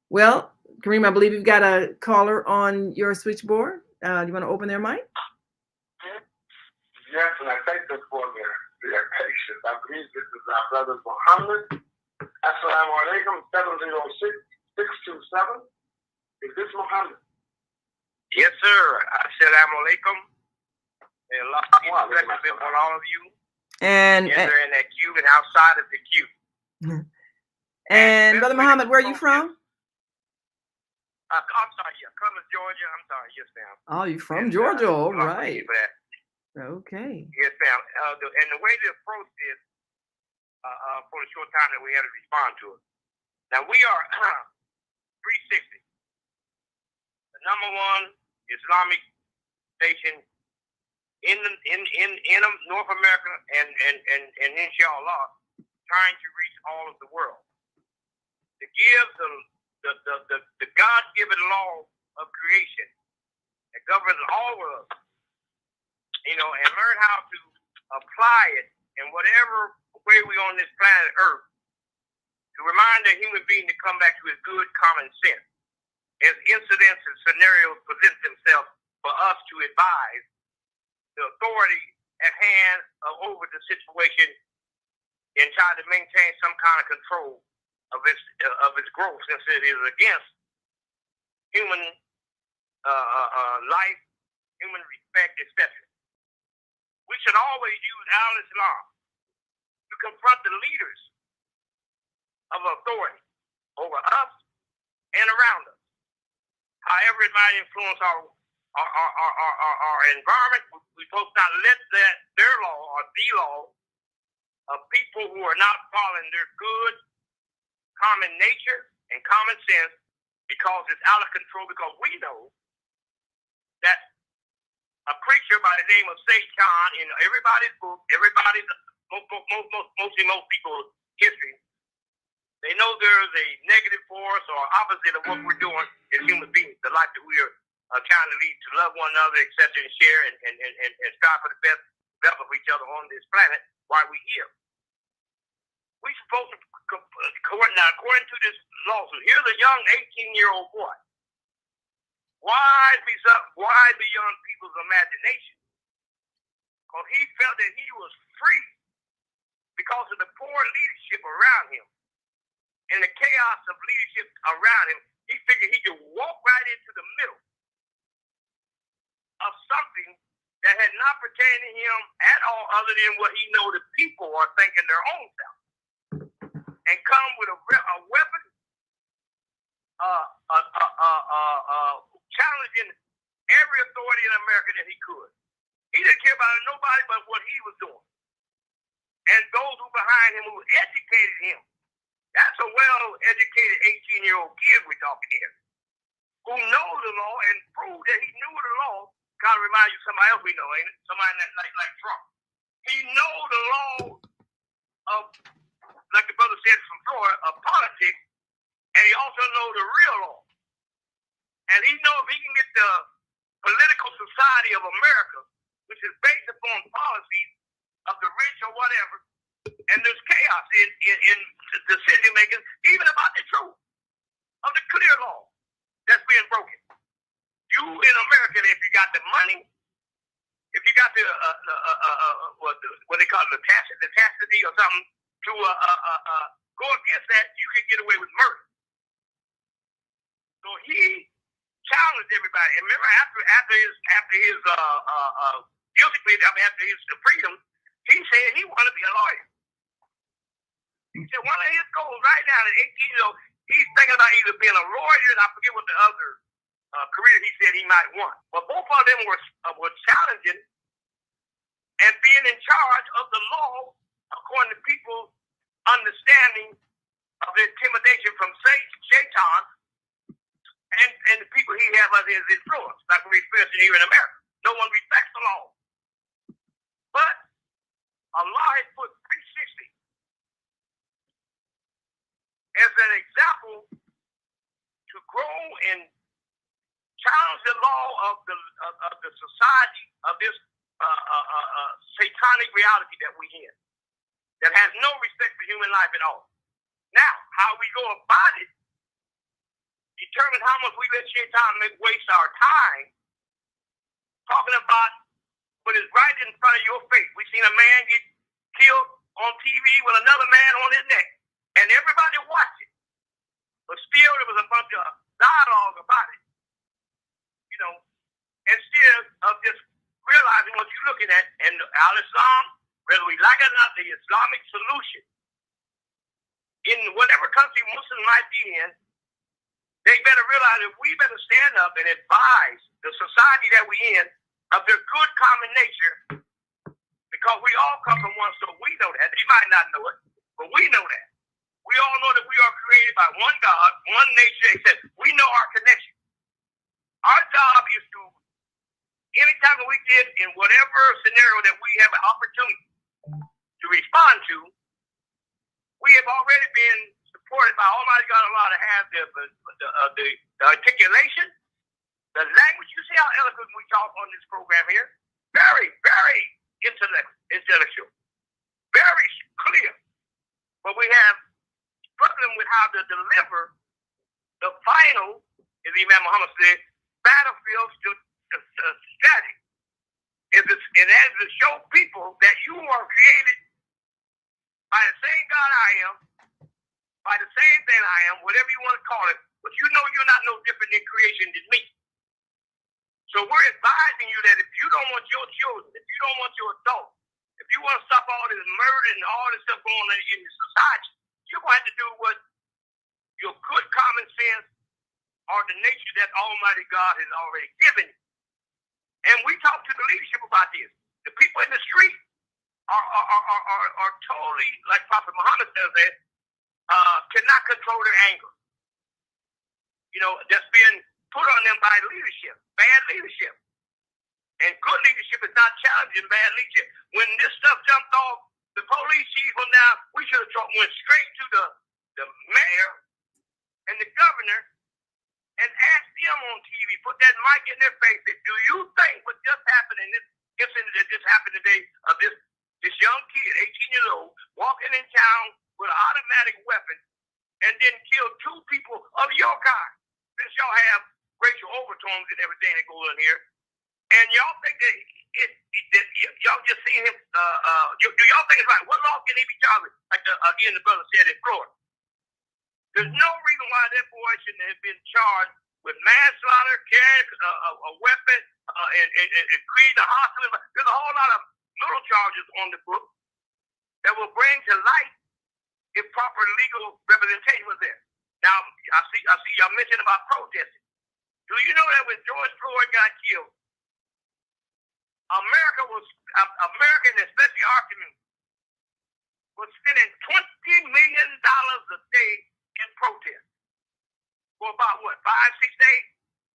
Well, Kareem, I believe you've got a caller on your switchboard. Do you want to open their mic? Yes, and I thank them for their patience. I believe this is our brother Muhammad. Assalamu alaikum, 706-627. Is this Muhammad? Yes, sir. Assalamu alaikum. May Allah be blessed on all of you. And in that queue and outside of the queue. And Brother Muhammad, where are you from? I'm sorry, yeah, Columbus, Georgia. I'm sorry, yes, ma'am. Oh, you're from Georgia, all right. Okay. Yes, ma'am. And the way to approach this, for the short time that we had to respond to it. Now we are 360. The number one Islamic station in North America and inshallah trying to reach all of the world. to give the God-given law of creation that governs all of us, and learn how to apply it in whatever way we're on this planet Earth, to remind the human being to come back to his good common sense as incidents and scenarios present themselves for us to advise the authority at hand over the situation and try to maintain some kind of control of its growth, since it is against human life, human respect, etc. We should always use al-Islam to confront the leaders of authority over us and around us. However it might influence our environment, we're supposed to not let their law or the law of people who are not following their good common nature and common sense, because it's out of control, because we know that a preacher by the name of Satan in everybody's book, most people's history, they know there's a negative force or opposite of what we're doing as human beings, the life that we are trying to lead, to love one another, accept and share, and strive for the best development of each other on this planet while we're here. We're supposed to, now according to this lawsuit, here's a young 18-year-old boy. Why beyond people's imagination? Because he felt that he was free because of the poor leadership around him and the chaos of leadership around him. He figured he could walk right into the middle of something that had not pertained to him at all, other than what he know the people are thinking their own self, and come with a weapon, challenging every authority in America that he could. He didn't care about nobody but what he was doing, and those who behind him, who educated him. That's a well-educated 18-year-old kid we're talking here, who knows the law and proved that he knew the law. Kind of remind you of somebody else we know, ain't it? Somebody like Trump. He knows the law of, like the brother said from Florida, of politics, and he also knows the real law. And he knows if he can get the political society of America, which is based upon policies of the rich or whatever, and there's chaos in decision making, even about the truth of the clear law that's being broken. You in America, if you got the money, if you got the what they call it, the chastity or something, to go against that, you can get away with murder. So he challenged everybody. And remember, after his guilty plea, after his freedom, he said he wanted to be a lawyer. He said one of his goals right now at 18 years old, he's thinking about either being a lawyer, and I forget what the other career he said he might want. But both of them were challenging and being in charge of the law according to people's understanding of the intimidation from Satan and the people he has under his influence, like we're experiencing here in America. No one respects the law. But Allah has put 360 as an example to grow and challenge the law of the society of this satanic reality that we in, that has no respect for human life at all. Now, how we go about it determines how much we let Shaitan waste our time talking about what is right in front of your face. We've seen a man get killed on TV with another man on his neck, and everybody watched it. But still, there was a bunch of dialogue about it, instead of just realizing what you're looking at. And al-Islam, whether we like it or not, the Islamic solution, in whatever country Muslims might be in, they better realize that we better stand up and advise the society that we're in of their good common nature, because we all come from one, so we know that. They might not know it, but we know that. We all know that we are created by one God, one nature, except we know our connection. Our job is to, anytime we get in whatever scenario that we have an opportunity to respond to, we have already been supported by Almighty God Allah to have the articulation, the language. You see how eloquent we talk on this program here? Very, very intellectual, very clear. But we have struggling with how to deliver the final, as Imam Muhammad said, battlefield strategy. And that is to show people that you are created by the same God I am, by the same thing I am, whatever you want to call it, but you know you're not no different in creation than me. So we're advising you that if you don't want your children, if you don't want your adults, if you want to stop all this murder and all this stuff going on in your society, you're going to have to do what your good common sense or the nature that Almighty God has already given you. And we talk to the leadership about this. The people in the street are totally, like Prophet Muhammad says that, cannot control their anger. You know, that's been put on them by leadership, bad leadership. And good leadership is not challenging bad leadership. When this stuff jumped off, the police chief on now, we should have went straight to the mayor and the governor and asked them on TV, put that mic in their face, that do you think what just happened in this incident that just happened today of this young kid, 18 years old, walking in town with an automatic weapon and then killed two people of your kind? Since y'all have racial overtones and everything that goes on here, and y'all think that y'all just seen him, do y'all think it's right? What law can he be charged with? Like again, the brother said in Florida. There's no reason why that boy shouldn't have been charged with manslaughter, carrying a weapon, and creating a hospital. There's a whole lot of little charges on the book that will bring to light if proper legal representation was there. Now, I see y'all mentioned about protesting. Do you know that when George Floyd got killed, America, and especially our community, was spending $20 million a day in protest for about, 5-6 days?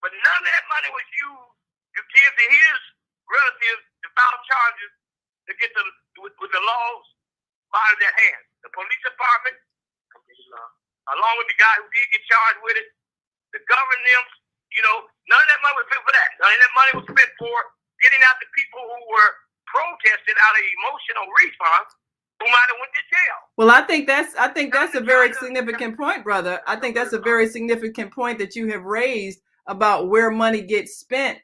But none of that money was used to give to his relatives to file charges to get with the laws out of their hands. The police department, along with the guy who did get charged with it, the government, none of that money was spent for that. None of that money was spent for getting out the people who were protesting out of emotional response who might have went to jail. Well, I think that's a very significant point, brother. I think that's a very significant point that you have raised about where money gets spent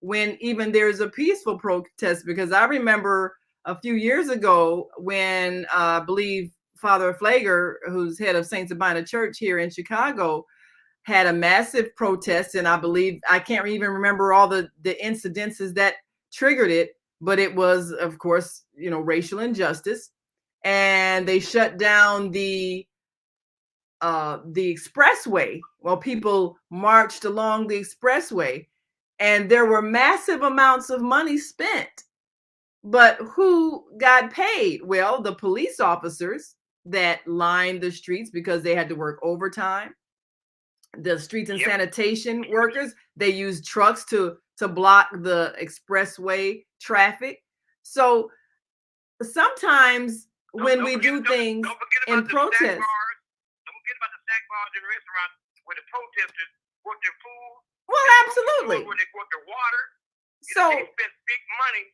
when even there's a peaceful protest. Because I remember a few years ago when I believe Father Flager, who's head of St. Sabina Church here in Chicago, had a massive protest, and I can't even remember all the incidences that triggered it, but it was, of course, racial injustice. And they shut down the expressway. Well, people marched along the expressway, and there were massive amounts of money spent. But who got paid? Well, the police officers that lined the streets because they had to work overtime. The streets and sanitation workers, they used trucks to block the expressway traffic. So sometimes when we do things in protest. Don't forget about the snack bars in restaurants where the protesters work their food. Well, absolutely. Where they work their water. So they spend big money.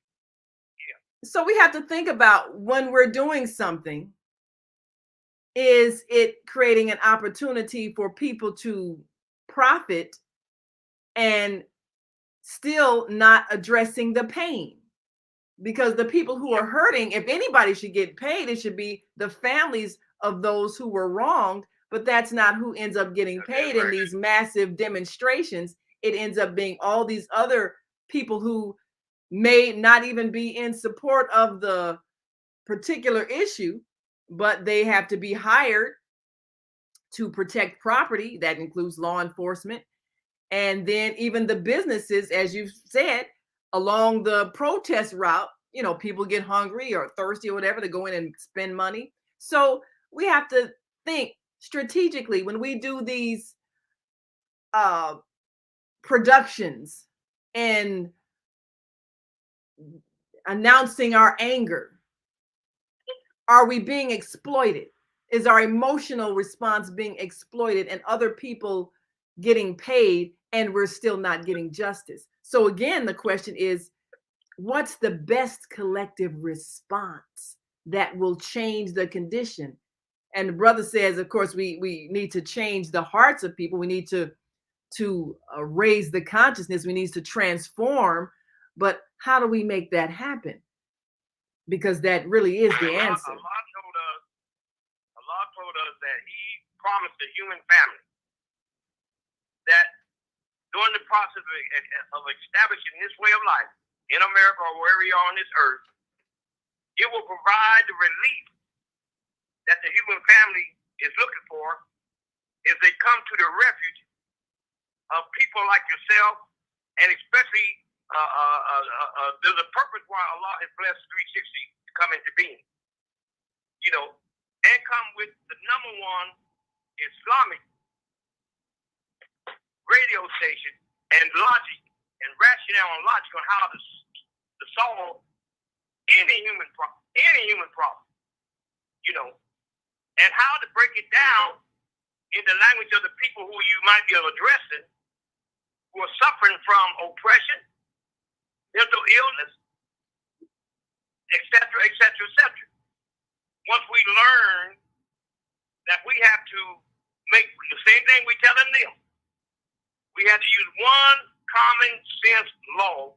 Yeah. So we have to think about when we're doing something, is it creating an opportunity for people to profit and still not addressing the pain? Because the people who are hurting, if anybody should get paid, it should be the families of those who were wronged. But that's not who ends up getting paid in these massive demonstrations. It ends up being all these other people who may not even be in support of the particular issue, but they have to be hired to protect property. That includes law enforcement. And then even the businesses, as you said, along the protest route, people get hungry or thirsty or whatever to go in and spend money. So we have to think strategically when we do these productions and announcing our anger. Are we being exploited? is our emotional response being exploited and other people getting paid and we're still not getting justice? So again, the question is, what's the best collective response that will change the condition? And the brother says, of course, we need to change the hearts of people. We need to raise the consciousness. We need to transform. But how do we make that happen? Because that really is the answer. Allah told us that He promised the human family that during the process of establishing this way of life in America or wherever you are on this earth, it will provide the relief that the human family is looking for if they come to the refuge of people like yourself, and especially there's a purpose why Allah has blessed 360 to come into being. You know, and come with the number one Islamic radio station and logic and rationale and logic on how to solve any human problem, you know, and how to break it down in the language of the people who you might be addressing, who are suffering from oppression, mental illness, etc., etc., etc. Once we learn that we have to make the same thing we telling them, we have to use one common sense law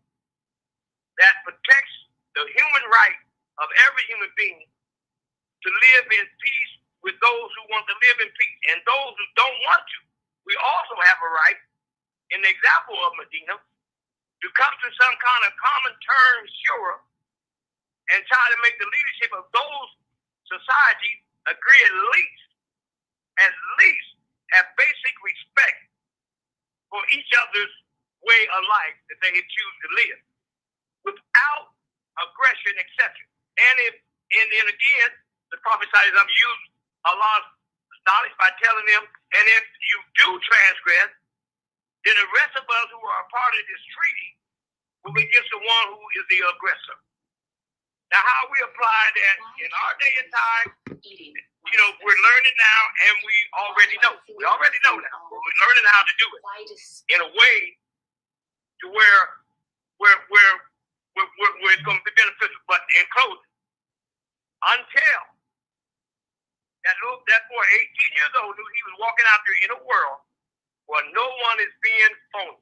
that protects the human right of every human being to live in peace with those who want to live in peace, and those who don't want to. We also have a right, in the example of Medina, to come to some kind of common term, sure, and try to make the leadership of those societies agree at least have basic respect for each other's way of life that they choose to live without aggression, etc. And then again, the Prophet says, I'm used Allah's knowledge by telling them, and if you do transgress, then the rest of us who are a part of this treaty will be against the one who is the aggressor. Now, how we apply that in our day and time, you know, we're learning now, and we already know. We already know now. We're learning how to do it in a way to where it's going to be beneficial. But in closing, until that boy, 18 years old, knew he was walking out there in a world where no one is being phony.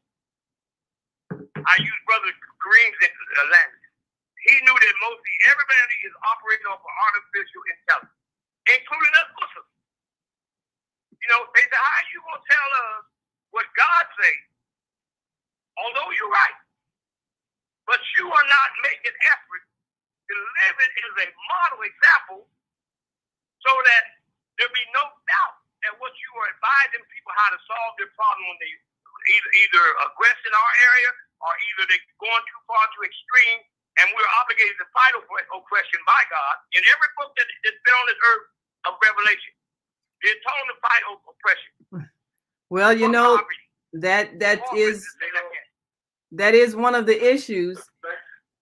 I use Brother Kareem's language. He knew that mostly everybody is operating off of artificial intelligence, including us Muslims. You know, they say, how are you going to tell us what God says? Although you're right, but you are not making effort to live it as a model example so that there be no doubt that what you are advising people how to solve their problem when they either aggress in our area or either they're going too far to extreme, and we're obligated to fight oppression by God. In every book that's been on this earth of Revelation, they're told to fight oppression. Well, you know, that is one of the issues,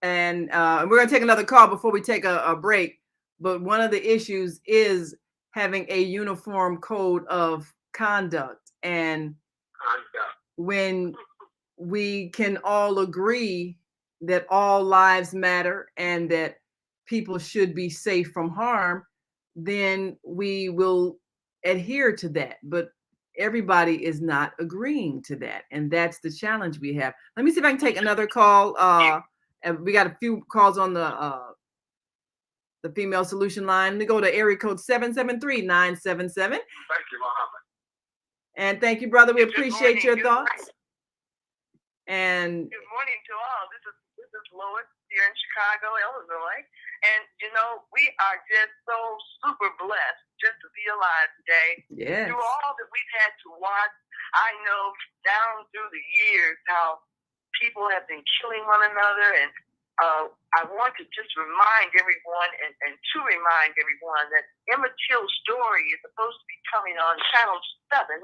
and we're going to take another call before we take a break. But one of the issues is having a uniform code of conduct, and when we can all agree that all lives matter and that people should be safe from harm, then we will adhere to that. But everybody is not agreeing to that, and that's the challenge we have. Let me see if I can take another call. And we got a few calls on the female solution line. Let me go to area code 773-977. Thank you, Muhammad. And thank you, brother. We appreciate your thoughts. And good morning to all. This is Lois here in Chicago, Illinois. And, you know, we are just so super blessed just to be alive today. yes, Through all that we've had to watch, I know down through the years how people have been killing one another. And I want to just remind everyone and to remind everyone that Emmett Till's story is supposed to be coming on Channel 7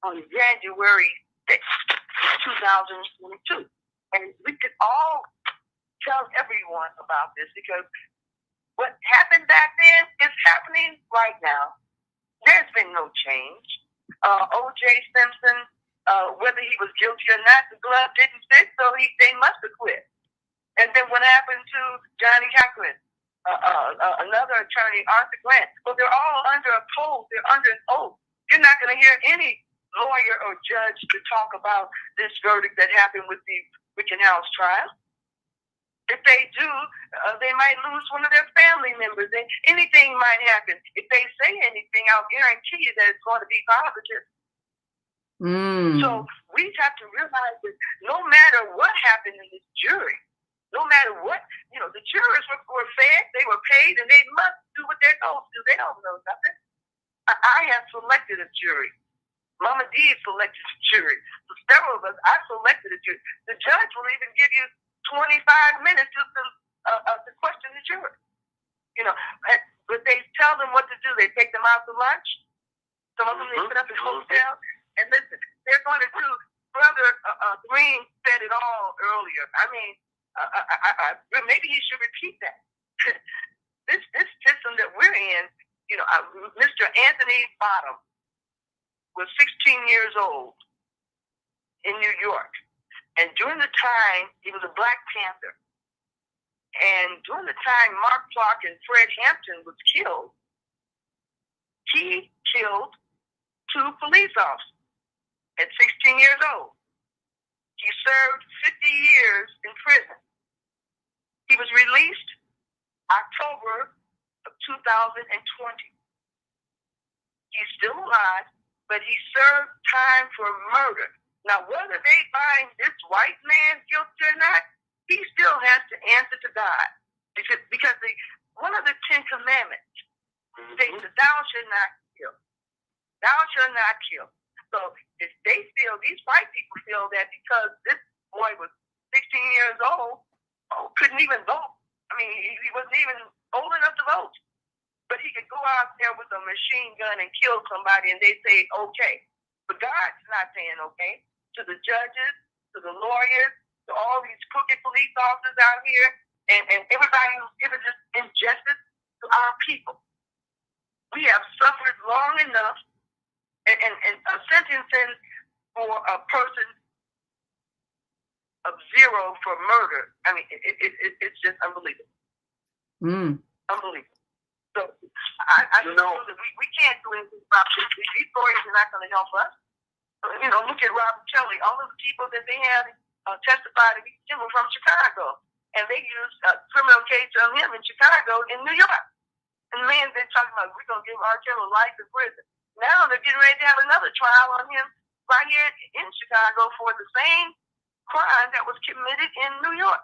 on January 6th, 2022. And we could all tell everyone about this because what happened back then is happening right now. There's been no change. O.J. Simpson, whether he was guilty or not, the glove didn't fit, so they must have quit. And then what happened to Johnny Cochran, another attorney, Arthur Grant? Well, they're all under a poll. They're under an oath. You're not going to hear any lawyer or judge to talk about this verdict that happened with the Rittenhouse trial. If they do, they might lose one of their family members. Anything might happen. If they say anything, I'll guarantee you that it's going to be positive. So we have to realize that no matter what happened in this jury, no matter what, the jurors were fed, they were paid, and they must do what they're told to do. They don't know nothing. I have selected a jury. Mama D selected a jury. So several of us, I selected a jury. The judge will even give you 25 minutes just to question the jury. But they tell them what to do. They take them out to lunch. Some of them they put up in hotels. And listen, they're going to do, Brother Green said it all earlier. I mean, maybe he should repeat that. This system that we're in, Mr. Anthony Bottom was 16 years old in New York. And during the time, he was a Black Panther. And during the time Mark Clark and Fred Hampton was killed, he killed 2 police officers at 16 years old. He served 50 years in prison. He was released October of 2020. He's still alive, but he served time for murder. Now, whether they find this white man guilty or not, he still has to answer to God. Because one of the 10 Commandments states that thou shalt not kill. Thou shalt not kill. So if they feel, these white people feel that because this boy was 16 years old, couldn't even vote. I mean, he wasn't even old enough to vote. But he could go out there with a machine gun and kill somebody, and they say, okay. But God's not saying okay. To the judges, to the lawyers, to all these crooked police officers out here, and everybody who's given this injustice to our people. We have suffered long enough, and a sentencing for a person of 0 for murder, I mean, it's just unbelievable. Unbelievable. So I know that we can't do anything about this. These stories are not going to help us. Look at Robert Kelly. All of the people that they had testified against him were from Chicago. And they used a criminal case on him in Chicago in New York. And man, they're talking about, we're going to give R. Kelly life in prison. Now they're getting ready to have another trial on him right here in Chicago for the same crime that was committed in New York,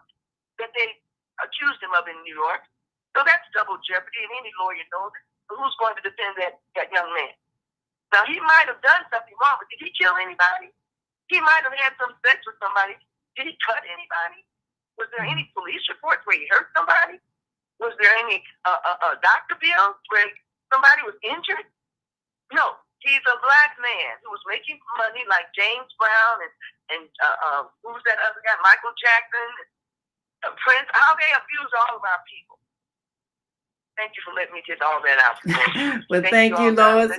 that they accused him of in New York. So that's double jeopardy, and any lawyer knows it. But who's going to defend that young man? Now, he might have done something wrong, but did he kill anybody? He might have had some sex with somebody. Did he cut anybody? Was there any police reports where he hurt somebody? Was there any doctor bills where somebody was injured? No. He's a Black man who was making money like James Brown and who was that other guy, Michael Jackson, Prince, how they abuse all of our people. Thank you for letting me get all that out. Well, thank you, Lois.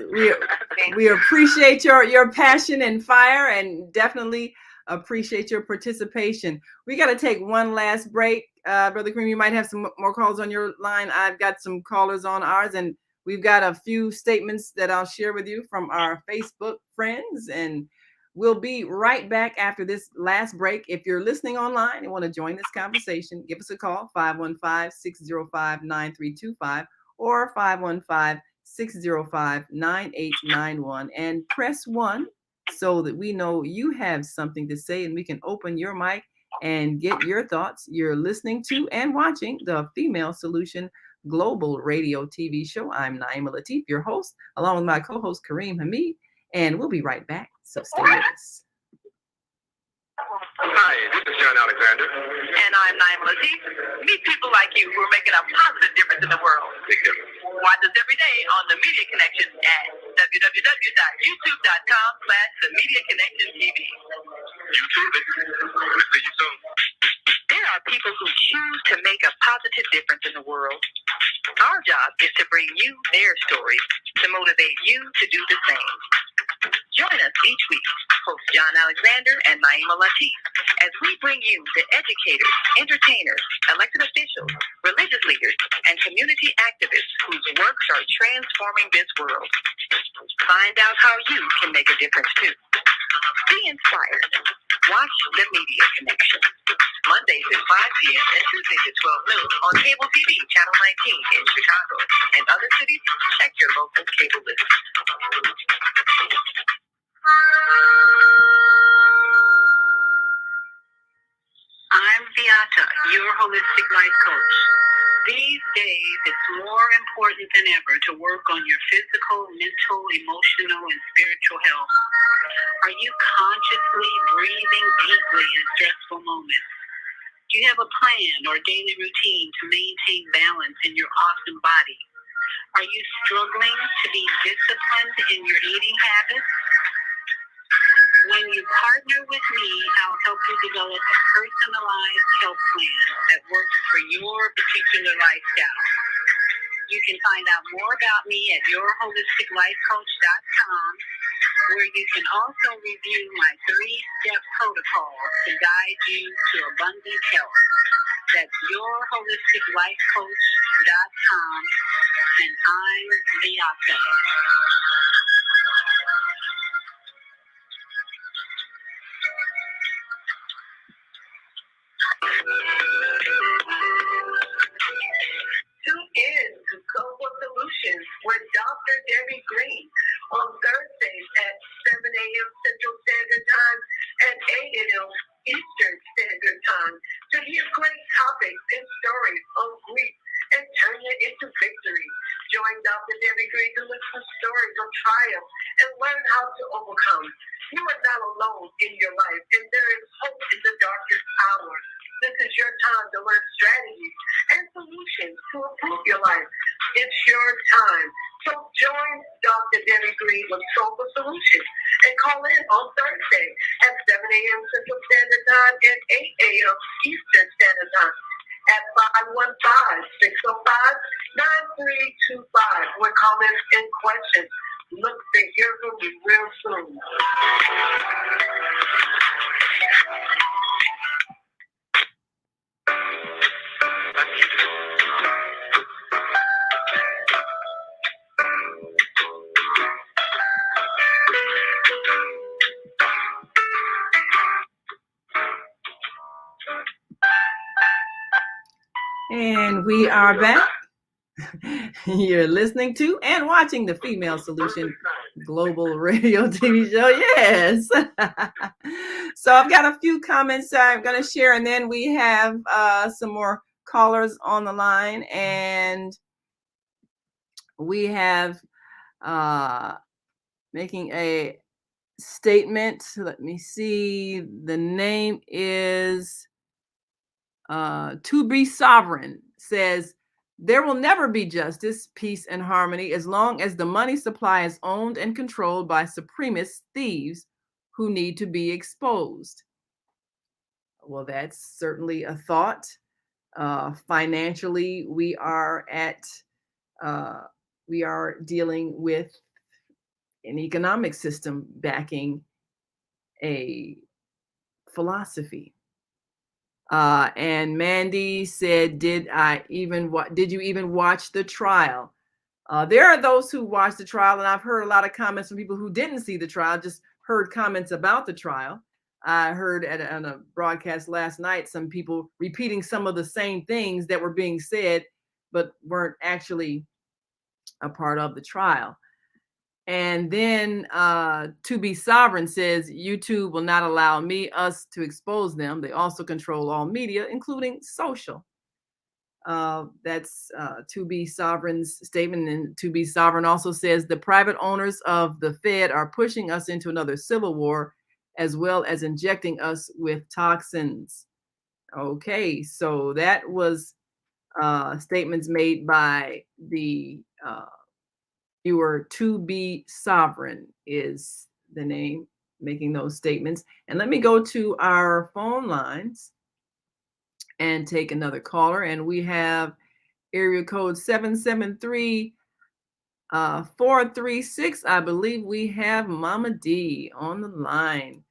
We appreciate your passion and fire, and definitely appreciate your participation. We got to take one last break. Brother Kareem, you might have some more calls on your line. I've got some callers on ours, and we've got a few statements that I'll share with you from our Facebook friends, and we'll be right back after this last break. If you're listening online and want to join this conversation, give us a call, 515-605-9325 or 515-605-9891, and press 1 so that we know you have something to say and we can open your mic and get your thoughts. You're listening to and watching the Female Solution Global Radio TV show. I'm Naima Latif, your host, along with my co-host Kareem Hamid, and we'll be right back. So stay with us. Hi, this is John Alexander. And I'm Naima Latif. Meet people like you who are making a positive difference in the world. Big difference. Watch us every day on The Media Connection at www.youtube.com/The Media Connection TV. YouTube it. We'll see you soon. There are are people who choose to make a positive difference in the world. Our job is to bring you their stories to motivate you to do the same. Join us each week, host John Alexander and Naima Latif, as we bring you the educators, entertainers, elected officials, religious leaders, and community activists whose works are transforming this world. Find out how you can make a difference too. Be inspired. Watch The Media Connection. Mondays at 5 p.m. and Tuesdays at 12 noon on cable TV channel 19 in Chicago and other cities. Check your local cable list. I'm Beata, your holistic life coach. These days, it's more important than ever to work on your physical, mental, emotional, and spiritual health. Are you consciously breathing deeply in stressful moments? Do you have a plan or daily routine to maintain balance in your awesome body? Are you struggling to be disciplined in your eating habits? When you partner with me, I'll help you develop a personalized health plan that works for your particular lifestyle. You can find out more about me at yourholisticlifecoach.com, where you can also review my 3-step protocol to guide you to abundant health. That's yourholisticlifecoach.com, and I'm Beata. Tune in to Global Solutions with Dr. Debbie Green on Thursdays at 7 a.m. Central Standard Time and 8 a.m. Eastern Standard Time to hear great topics and stories on grief and turn it into victory. Join Dr. Debbie Green to look for stories of triumph and learn how to overcome. You are not alone in your life, and there is hope in the darkest hour. This is your time to learn strategies and solutions to improve your life. It's your time. So join Dr. Debbie Green with Global Solutions and call in on Thursday at 7 a.m. Central Standard Time and 8 a.m. Eastern Standard Time at 515-605-9325 with comments and questions. Look to hear from you real soon. And we are back. You're listening to and watching the Female Solution Global Radio TV show. Yes. So I've got a few comments I'm going to share, and then we have some more callers on the line, and we have making a statement. Let me see. The name is To Be Sovereign, says, there will never be justice, peace, and harmony as long as the money supply is owned and controlled by supremacist thieves who need to be exposed. Well, that's certainly a thought. Financially, we are dealing with an economic system backing a philosophy. And Mandy said, did you even watch the trial? There are those who watched the trial, and I've heard a lot of comments from people who didn't see the trial, just heard comments about the trial. I heard on a broadcast last night, some people repeating some of the same things that were being said, but weren't actually a part of the trial. And then To Be Sovereign says, YouTube will not allow us to expose them. They also control all media, including social. That's To Be Sovereign's statement. And To Be Sovereign also says, the private owners of the Fed are pushing us into another civil war, as well as injecting us with toxins. Okay, so that was statements made by the viewer. To Be Sovereign is the name making those statements. And let me go to our phone lines and take another caller. And we have area code 773 436. I believe we have Mama D on the line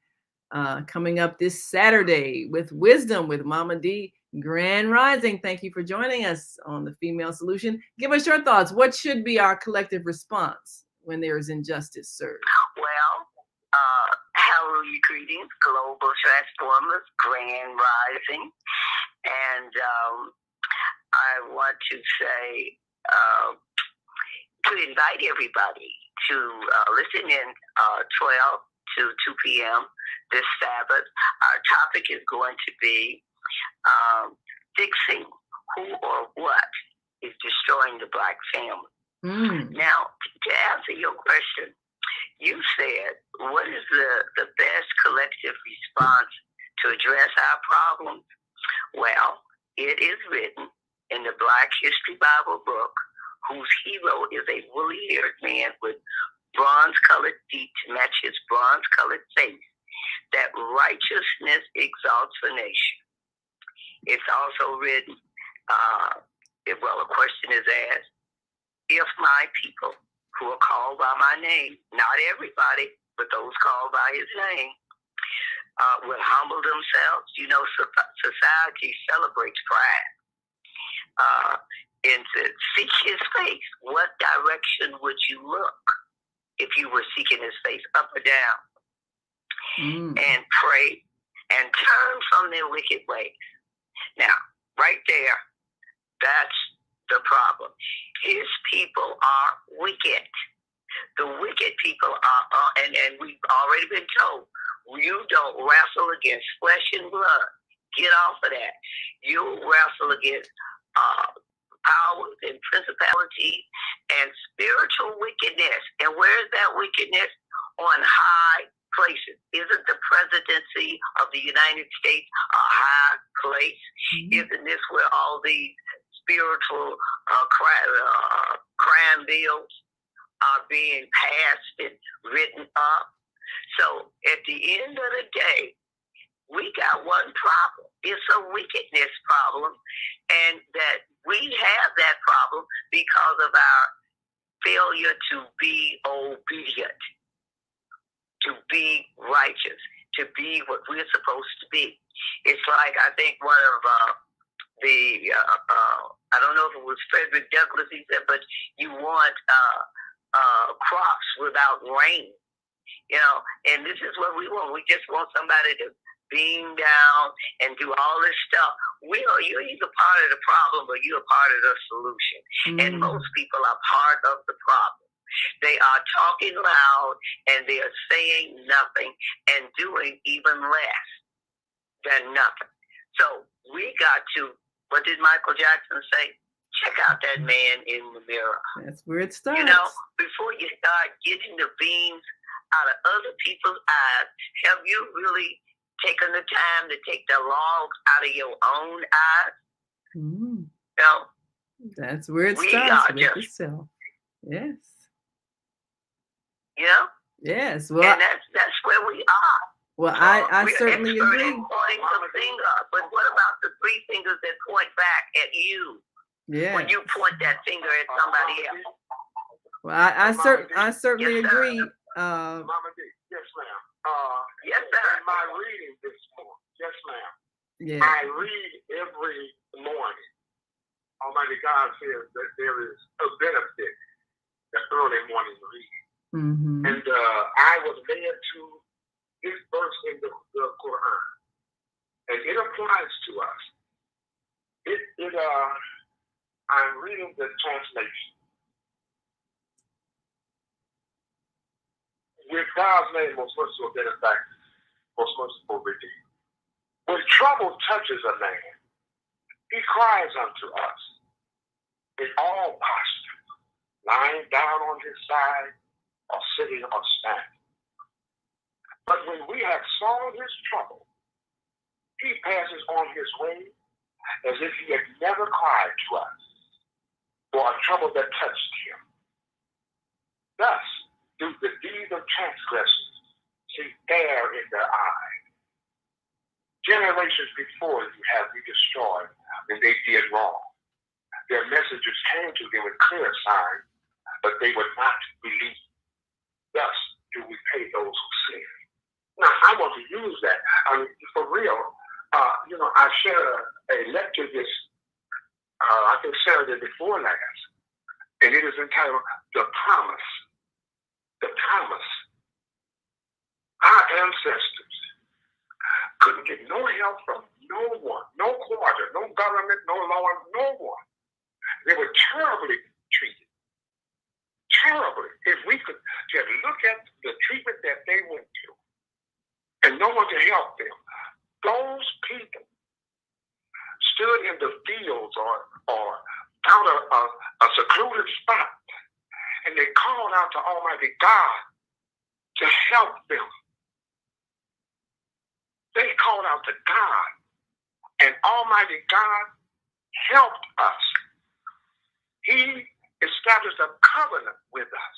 coming up this Saturday with Wisdom with Mama D. Grand Rising. Thank you for joining us on the Female Solution. Give us your thoughts. What should be our collective response when there is injustice served? Well, hallelujah, greetings, global transformers, grand rising. And I want to say, to invite everybody to listen in 12 to 2 p.m. this Sabbath. Our topic is going to be fixing who or what is destroying the Black family. Now, to answer your question, you said, what is the best collective response to address our problems? Well, it is written in the Black History Bible book, whose hero is a woolly-haired man with bronze-colored feet to match his bronze-colored face, that righteousness exalts a nation. It's also written, a question is asked, if my people who are called by my name, not everybody, but those called by his name, will humble themselves. You know, society celebrates pride. And to seek his face, what direction would you look if you were seeking his face, up or down? And pray and turn from their wicked ways. Now, right there, that's the problem. His people are wicked. The wicked people are, and we've already been told, you don't wrestle against flesh and blood. Get off of that. You wrestle against powers and principalities and spiritual wickedness. And where is that wickedness? On high places. Isn't the presidency of the United States a high place? Isn't this where all these spiritual crime bills are being passed and written up? So at the end of the day, we got one problem. It's a wickedness problem, and that we have that problem because of our failure to be obedient, to be righteous, to be what we're supposed to be. It's like, I think one of I don't know if it was Frederick Douglass, he said, but you want crops without rain. You know, and this is what we want. We just want somebody to beam down and do all this stuff. You're either part of the problem or you're part of the solution. And most people are part of the problem. They are talking loud and they are saying nothing and doing even less than nothing. So we got to, what did Michael Jackson say? Check out that man in the mirror. That's where it starts. You know, before you start getting the beams out of other people's eyes, have you really taken the time to take the logs out of your own eyes? You know, that's where it starts with yourself. Yes. You know? Yes. Well, and that's where we are. Well, I certainly agree. Pointing the finger, but what about the three fingers that point back at you? Yeah. When you point that finger at somebody else. Well, I certainly agree. Mama D, yes, ma'am. Yes, sir. In my reading this morning, yes, ma'am. Yeah. I read every morning. Almighty God says that there is a benefit to early morning reading. And I was led to this verse in the Quran, and it applies to us. I'm reading the translation. With God's name, most merciful benefactor, most merciful redeemer. When trouble touches a man, he cries unto us in all postures, lying down on his side or sitting or standing. But when we have solved his trouble, he passes on his way as if he had never cried to us for a trouble that touched him. Thus, do the deeds of transgressors see fair in their eyes. Generations before you have we destroyed destroyed when they did wrong. Their messages came to them with clear signs, but they would not believe. Thus do we pay those who sin. Now, I want to use that. For real, I shared a lecture this, I think Saturday before last, and it is entitled The Promise. The Promise. Our ancestors couldn't get no help from no one, no quarter, no government, no law, no one. They were terribly treated. Terribly. If we could just look at the treatment that they went through and no one to help them, those people stood in the fields or out a secluded spot and they called out to Almighty God to help them. They called out to God, and Almighty God helped us. He established a covenant with us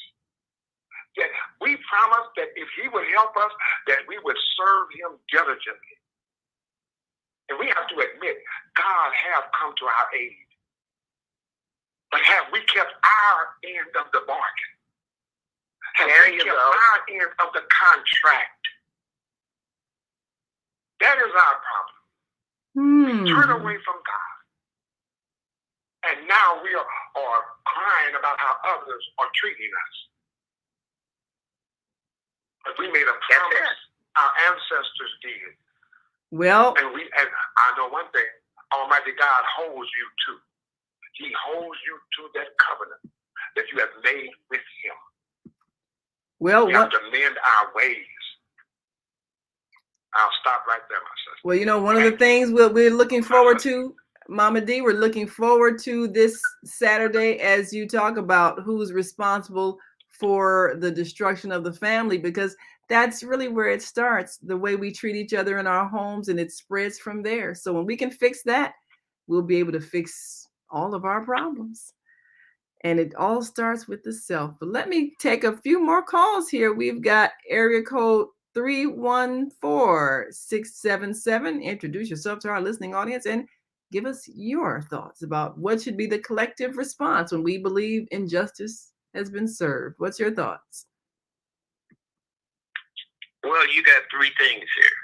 that we promised that if he would help us, that we would serve him diligently. And we have to admit, God has come to our aid. But have we kept our end of the bargain? Have we kept our end of the contract? That is our problem. We turn away from God. And now we are crying about how others are treating us. But we made a promise. Our ancestors did. Well, and I know one thing. Almighty God holds you to. He holds you to that covenant that you have made with him. Well, we have to mend our ways. I'll stop right there, my sister. Well, one of the things we're looking forward to, Mama D, we're looking forward to this Saturday as you talk about who's responsible for the destruction of the family, because that's really where it starts, the way we treat each other in our homes, and it spreads from there. So when we can fix that, we'll be able to fix all of our problems. And it all starts with the self. But let me take a few more calls here. We've got area code 314-677. Introduce yourself to our listening audience and give us your thoughts about what should be the collective response when we believe injustice has been served. What's your thoughts? Well, you got three things here.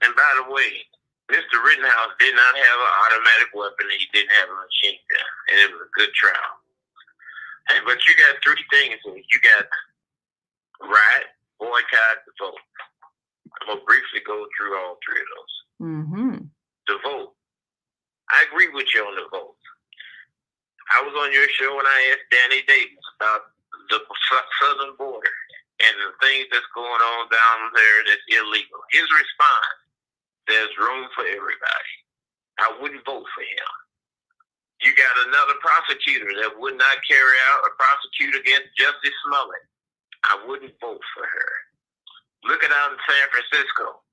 And by the way, Mr. Rittenhouse did not have an automatic weapon and he didn't have a machine gun. And it was a good trial. But you got three things here. You got Riot, Boycott, the vote. I'm going to briefly go through all three of those. Mm-hmm. The vote. I agree with you on the vote. I was on your show when I asked Danny Davis about the southern border and the things that's going on down there that's illegal. His response, there's room for everybody. I wouldn't vote for him. You got another prosecutor that would not carry out a prosecute against Justice Smollett. I wouldn't vote for her. Look at out in San Francisco,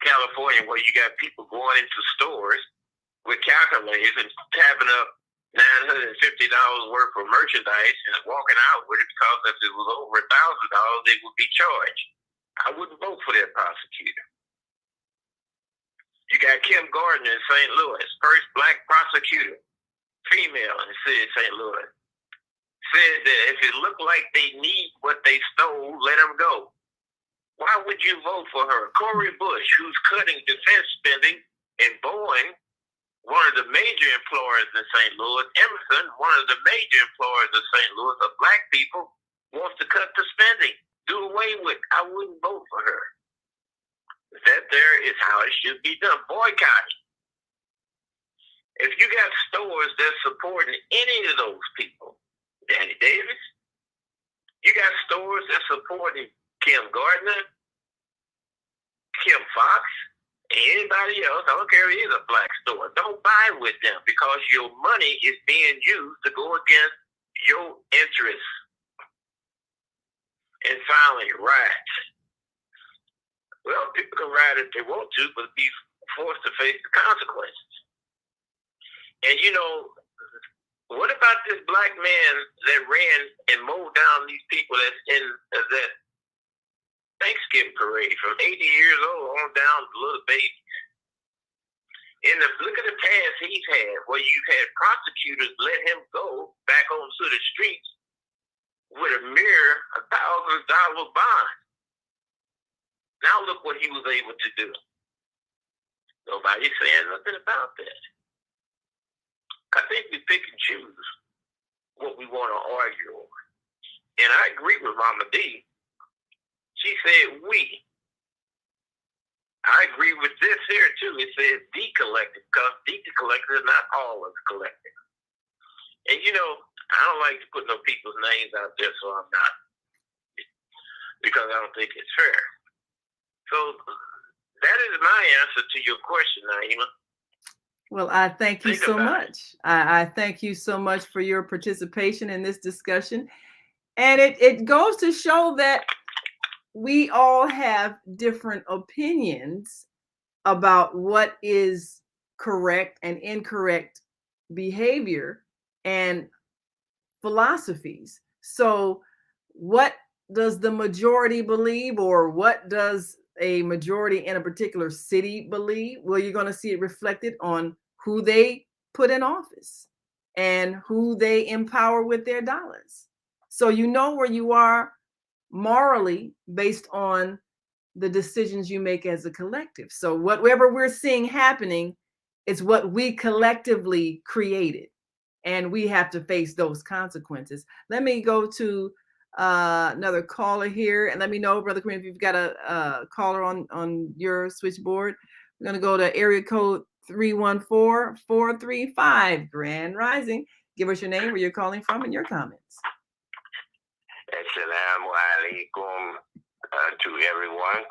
California, where you got people going into stores with calculators and tapping up $950 worth of merchandise and walking out with it because if it was over $1,000, they would be charged. I wouldn't vote for that prosecutor. You got Kim Gardner in St. Louis, first black prosecutor, female in the city of St. Louis, said that if it looked like they need what they stole, let them go. Why would you vote for her? Cori Bush, who's cutting defense spending, and Boeing, one of the major employers in St. Louis, Emerson, one of the major employers in St. Louis of black people, wants to cut the spending, do away with. I wouldn't vote for her. That there is how it should be done. Boycotting. If you got stores that's supporting any of those people, Danny Davis, you got stores that's supporting Kim Gardner, Kim Fox, and anybody else, I don't care if it is a black store, don't buy with them because your money is being used to go against your interests. And finally, riots. Well, people can riot if they want to, but be forced to face the consequences. And what about this black man that ran and mowed down these people that's in that Thanksgiving parade from 80 years old on down to little babies? Look at the past he's had, where you've had prosecutors let him go back onto the streets with a mere $1,000 bond. Now look what he was able to do. Nobody's saying nothing about that. I think we pick and choose what we want to argue on. And I agree with Mama D. She said we. I agree with this here too. It says the collective, because the collective is not all of the collective. And you know, I don't like to put no people's names out there, so I'm not, because I don't think it's fair. So that is my answer to your question, Naima. Well, I thank you so much. I thank you so much for your participation in this discussion. And it goes to show that we all have different opinions about what is correct and incorrect behavior and philosophies. So what does the majority believe, or what does a majority in a particular city believe? Well, you're going to see it reflected on who they put in office and who they empower with their dollars. So you know where you are morally based on the decisions you make as a collective. So whatever we're seeing happening is what we collectively created, and we have to face those consequences. Let me go to another caller here, and let me know, Brother Kareem, if you've got a caller on your switchboard. We're going to go to area code 314-435, Grand Rising. Give us your name, where you're calling from, and your comments. Assalamu alaikum to everyone.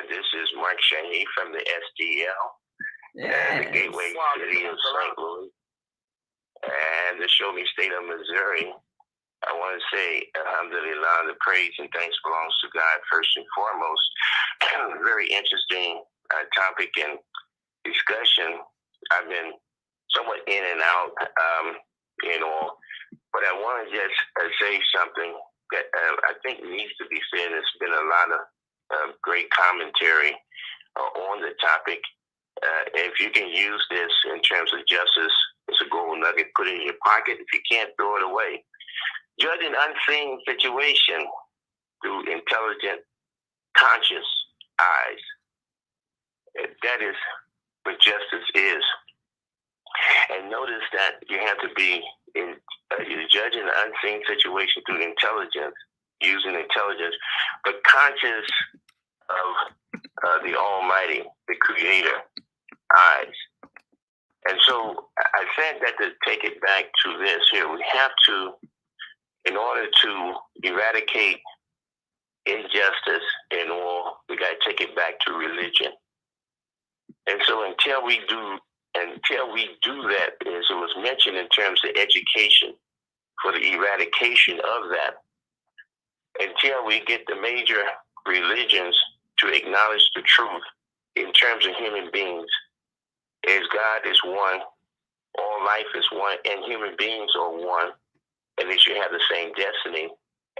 This is Mark Shahi from the SDL, the Gateway City of St. Louis, and the Show Me State of Missouri. I want to say, alhamdulillah, the praise and thanks belongs to God first and foremost. Very interesting topic and discussion. I've been somewhat in and out, but I want to just say something that I think needs to be said. There's been a lot of great commentary on the topic. If you can use this in terms of justice, it's a gold nugget, put it in your pocket. If you can't, throw it away. Judge an unseen situation through intelligent, conscious eyes. That is what justice is. And notice that you have to be you're judging an unseen situation through intelligence, using intelligence, but conscious of the Almighty, the Creator, eyes. And so I said that to take it back to this here. We have to, in order to eradicate injustice in all, we got to take it back to religion. And so until we do that, as it was mentioned in terms of education, for the eradication of that, until we get the major religions to acknowledge the truth in terms of human beings, as God is one, all life is one, and human beings are one, and they should have the same destiny,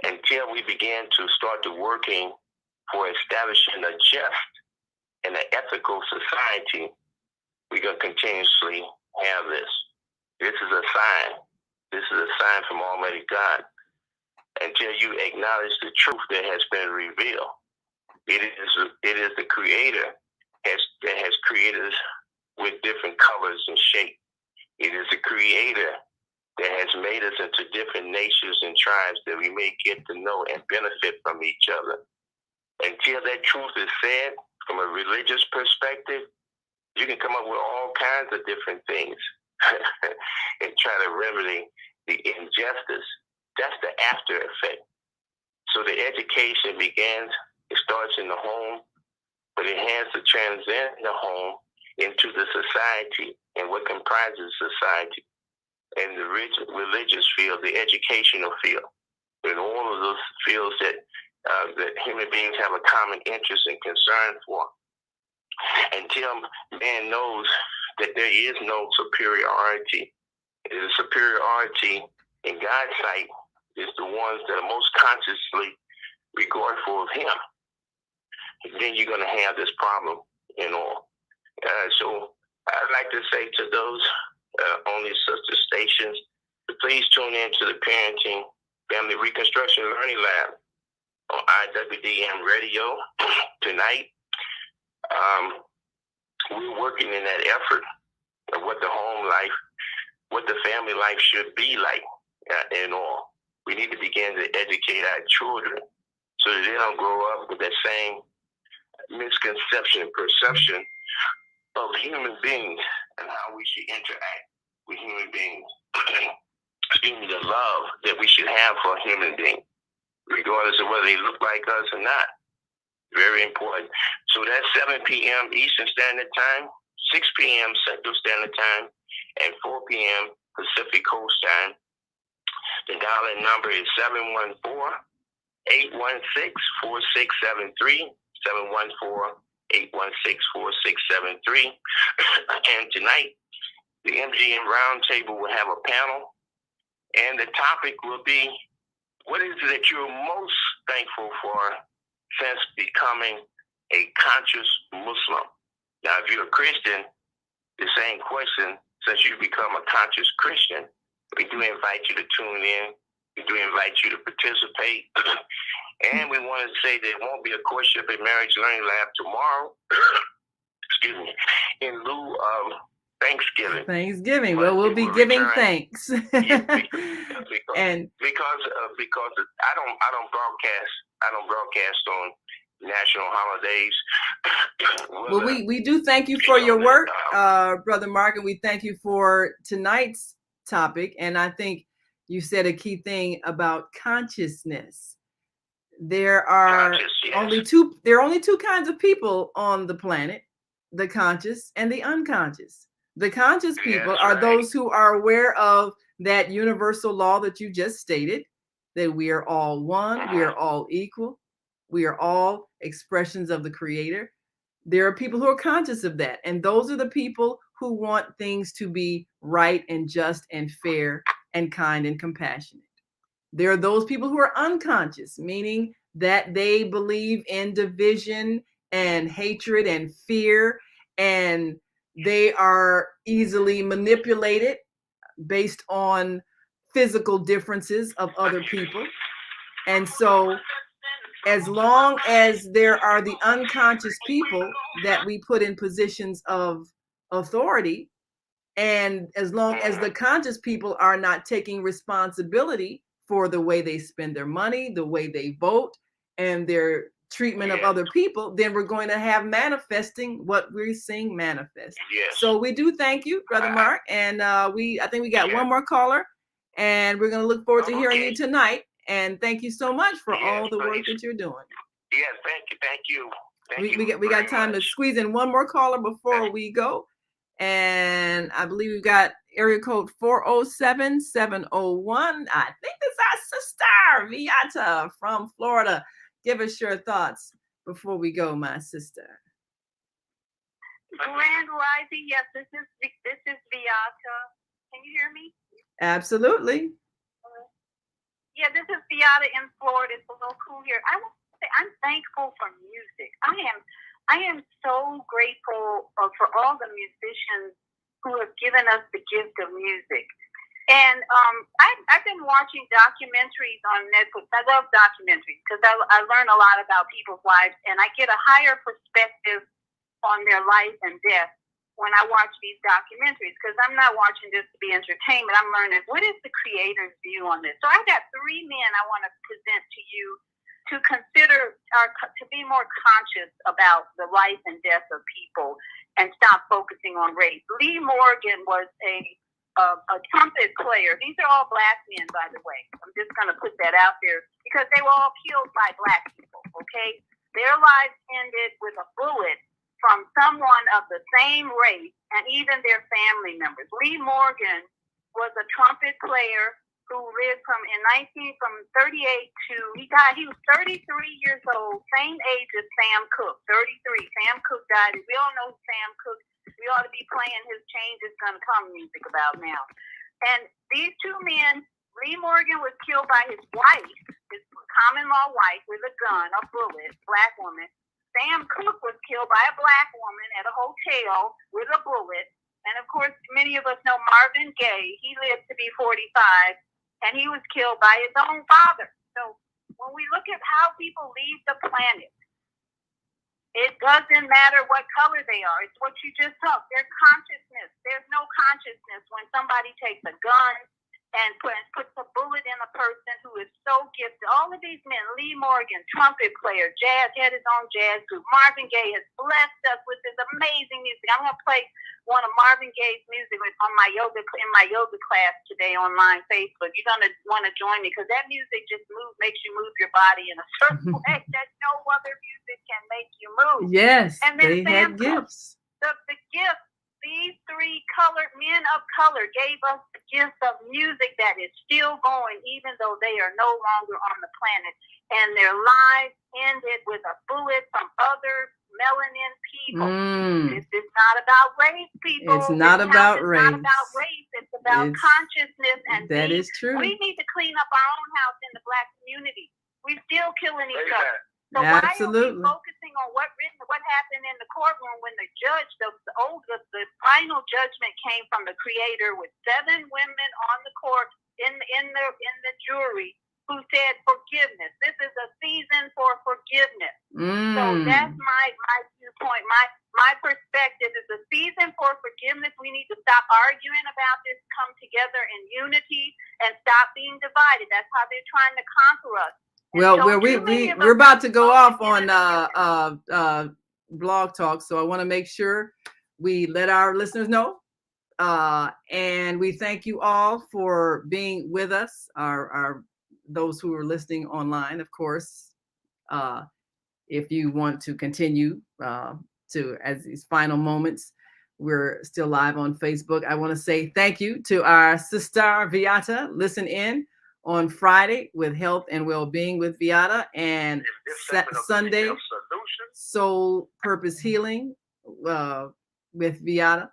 until we begin to start to working for establishing a just and an ethical society, we're going to continuously have this. This is a sign. This is a sign from Almighty God. Until you acknowledge the truth that has been revealed, it is the Creator that has created us with different colors and shapes. It is the Creator that has made us into different nations and tribes that we may get to know and benefit from each other. Until that truth is said from a religious perspective, you can come up with all kinds of different things and try to remedy the injustice. That's the after effect. So the education begins, it starts in the home, but it has to transcend the home into the society and what comprises society. And the religious field, the educational field, and all of those fields that human beings have a common interest and concern for. Until man knows that there is no superiority, the superiority in God's sight is the ones that are most consciously regardful of Him. And then you're going to have this problem, So I'd like to say to those only sister stations, to please tune in to the Parenting Family Reconstruction Learning Lab on IWDM Radio tonight. We're working in that effort of what the home life, what the family life should be like and all. We need to begin to educate our children so that they don't grow up with that same misconception, perception of human beings and how we should interact with human beings. Excuse me, the love that we should have for human beings, regardless of whether they look like us or not. Very important. So that's 7 p.m. Eastern Standard Time, 6 p.m. Central Standard Time, and 4 p.m. Pacific Coast Time. The dial-in number is 714-816-4673, 714-816-4673. And tonight, the MGM Roundtable will have a panel, and the topic will be, what is it that you're most thankful for since becoming a conscious Muslim? Now, if you're a Christian, the same question, since you become a conscious Christian, we do invite you to tune in. We do invite you to participate. And we want to say there won't be a courtship and marriage learning lab tomorrow, excuse me, in lieu of Thanksgiving. Well, we'll be giving thanks. Because I don't broadcast on national holidays. Well, we do thank you for your work, Brother Mark, and we thank you for tonight's topic. And I think you said a key thing about consciousness. There are only two kinds of people on the planet: the conscious and the unconscious. The conscious people are those who are aware of that universal law that you just stated, that we are all one, we are all equal, we are all expressions of the Creator. There are people who are conscious of that, and those are the people who want things to be right and just and fair and kind and compassionate. There are those people who are unconscious, meaning that they believe in division and hatred and fear, and they are easily manipulated based on physical differences of other people. And so as long as there are the unconscious people that we put in positions of authority, and as long as the conscious people are not taking responsibility for the way they spend their money, the way they vote, and their treatment of other people, then we're going to have manifesting what we're seeing manifest. So we do thank you, Brother Mark, and I think we got one more caller, and we're going to look forward to hearing you tonight. And thank you so much for all the work that you're doing. Yes, thank you. We got time to squeeze in one more caller before we go. And I believe we've got area code 407-701. I think that's our sister, Viata from Florida. Give us your thoughts before we go, my sister. Grand Rising, yes, this is Viata. Can you hear me? Absolutely. Yeah, this is Viata in Florida. It's a little cool here. I want to say I'm thankful for music. I am so grateful for all the musicians who have given us the gift of music. And I've been watching documentaries on Netflix. I love documentaries because I learn a lot about people's lives, and I get a higher perspective on their life and death when I watch these documentaries, because I'm not watching this to be entertainment. I'm learning, what is the Creator's view on this? So I got three men I want to present to you to consider, to be more conscious about the life and death of people and stop focusing on race. Lee Morgan was a trumpet player. These are all black men, by the way. I'm just going to put that out there because they were all killed by black people, okay? Their lives ended with a bullet from someone of the same race and even their family members. Lee Morgan was a trumpet player who lived from 38 to, he was 33 years old, same age as Sam Cooke, 33. Sam Cooke died. We all know Sam Cooke. We ought to be playing his Change Is Gonna Come music about now. And these two men, Lee Morgan was killed by his wife, his common law wife, with a gun, a bullet, black woman. Sam Cooke was killed by a black woman at a hotel with a bullet. And of course, many of us know Marvin Gaye. He lived to be 45, and he was killed by his own father. So when we look at how people leave the planet, it doesn't matter what color they are. It's what you just took. Their consciousness. There's no consciousness when somebody takes a gun and puts a bullet in a person who is so gifted. All of these men, Lee Morgan, trumpet player, jazz, had his own jazz group. Marvin Gaye has blessed us with this amazing music. I'm going to play one of Marvin Gaye's music in my yoga class today online Facebook. You're going to want to join me because that music just makes you move your body in a certain way that no other music can make you move. Yes, and then they had gifts. The gift. These three men of color gave us the gift of music that is still going, even though they are no longer on the planet. And their lives ended with a bullet from other melanin people. This is not about race, people. It's not about race. It's not about race. It's about consciousness. And that is true. We need to clean up our own house in the Black community. We're still killing each other. So absolutely. why are we focusing on what happened in the courtroom when the judge, the final judgment came from the Creator with 7 women on the court in the jury who said forgiveness. This is a season for forgiveness. So that's my viewpoint. My perspective is a season for forgiveness. We need to stop arguing about this, come together in unity, and stop being divided. That's how they're trying to conquer us. Well, we're about to go off on Blog Talk, so I want to make sure we let our listeners know. And we thank you all for being with us, our those who are listening online, of course. If you want to continue as these final moments, we're still live on Facebook. I want to say thank you to our sister Viata. Listen in on Friday with Health and Well-Being with Viata, and Sunday Soul Purpose Healing with Viata.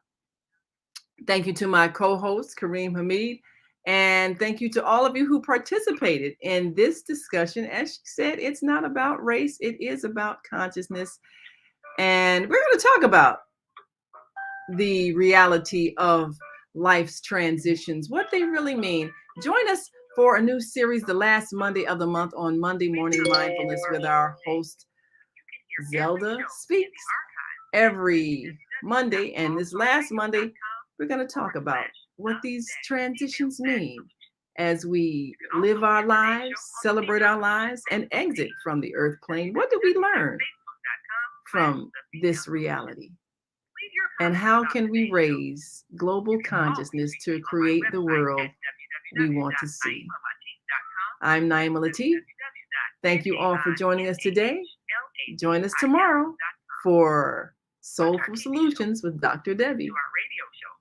Thank you to my co-host Kareem Hamid, and thank you to all of you who participated in this discussion. As she said, it's not about race, it is about consciousness, and we're going to talk about the reality of life's transitions, what they really mean. Join us for a new series the last Monday of the month on Monday Morning Mindfulness with our host, Zelda Speaks, every Monday. And this last Monday, we're going to talk about what these transitions mean as we live our lives, celebrate our lives, and exit from the earth plane. What do we learn from this reality? And how can we raise global consciousness to create the world we want to see? I'm Naima Latif. Thank you all for joining us today. Join us tomorrow for Soulful Solutions with Dr. Debbie.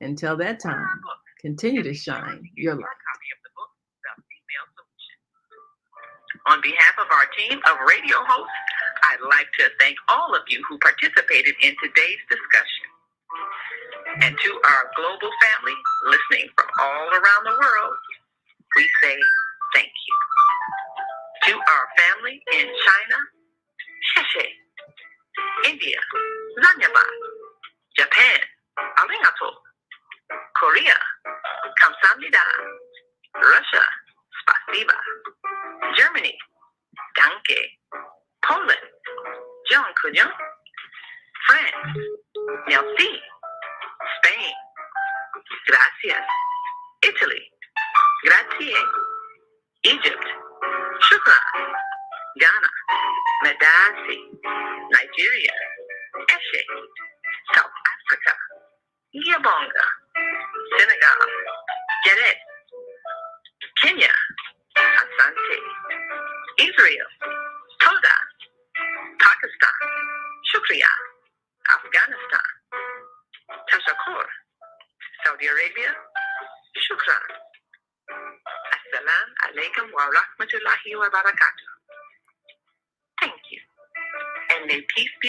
Until that time, continue to shine your light. On behalf of our team of radio hosts, I'd like to thank all of you who participated in today's discussion. And to our global family listening from all around the world, we say thank you. To our family in China, Sheshe, India, Zanyaba, Japan, Arigato, Korea, Kamsamnida, Russia, Spasiba, Germany, Danke, Poland, Jean, France, Merci, Spain, Gracias, Italy, Grazie, Egypt, Shukran, Ghana, Medasi, Nigeria, Eshe, South Africa, Gabonga, Senegal, Geret, Kenya, Asante, Israel, Toda, Pakistan, Shukriya, Afghanistan, Tashakur, Saudi Arabia, Shukran. Assalamu alaikum wa rahmatullahi wa barakatuh. Thank you. And may peace be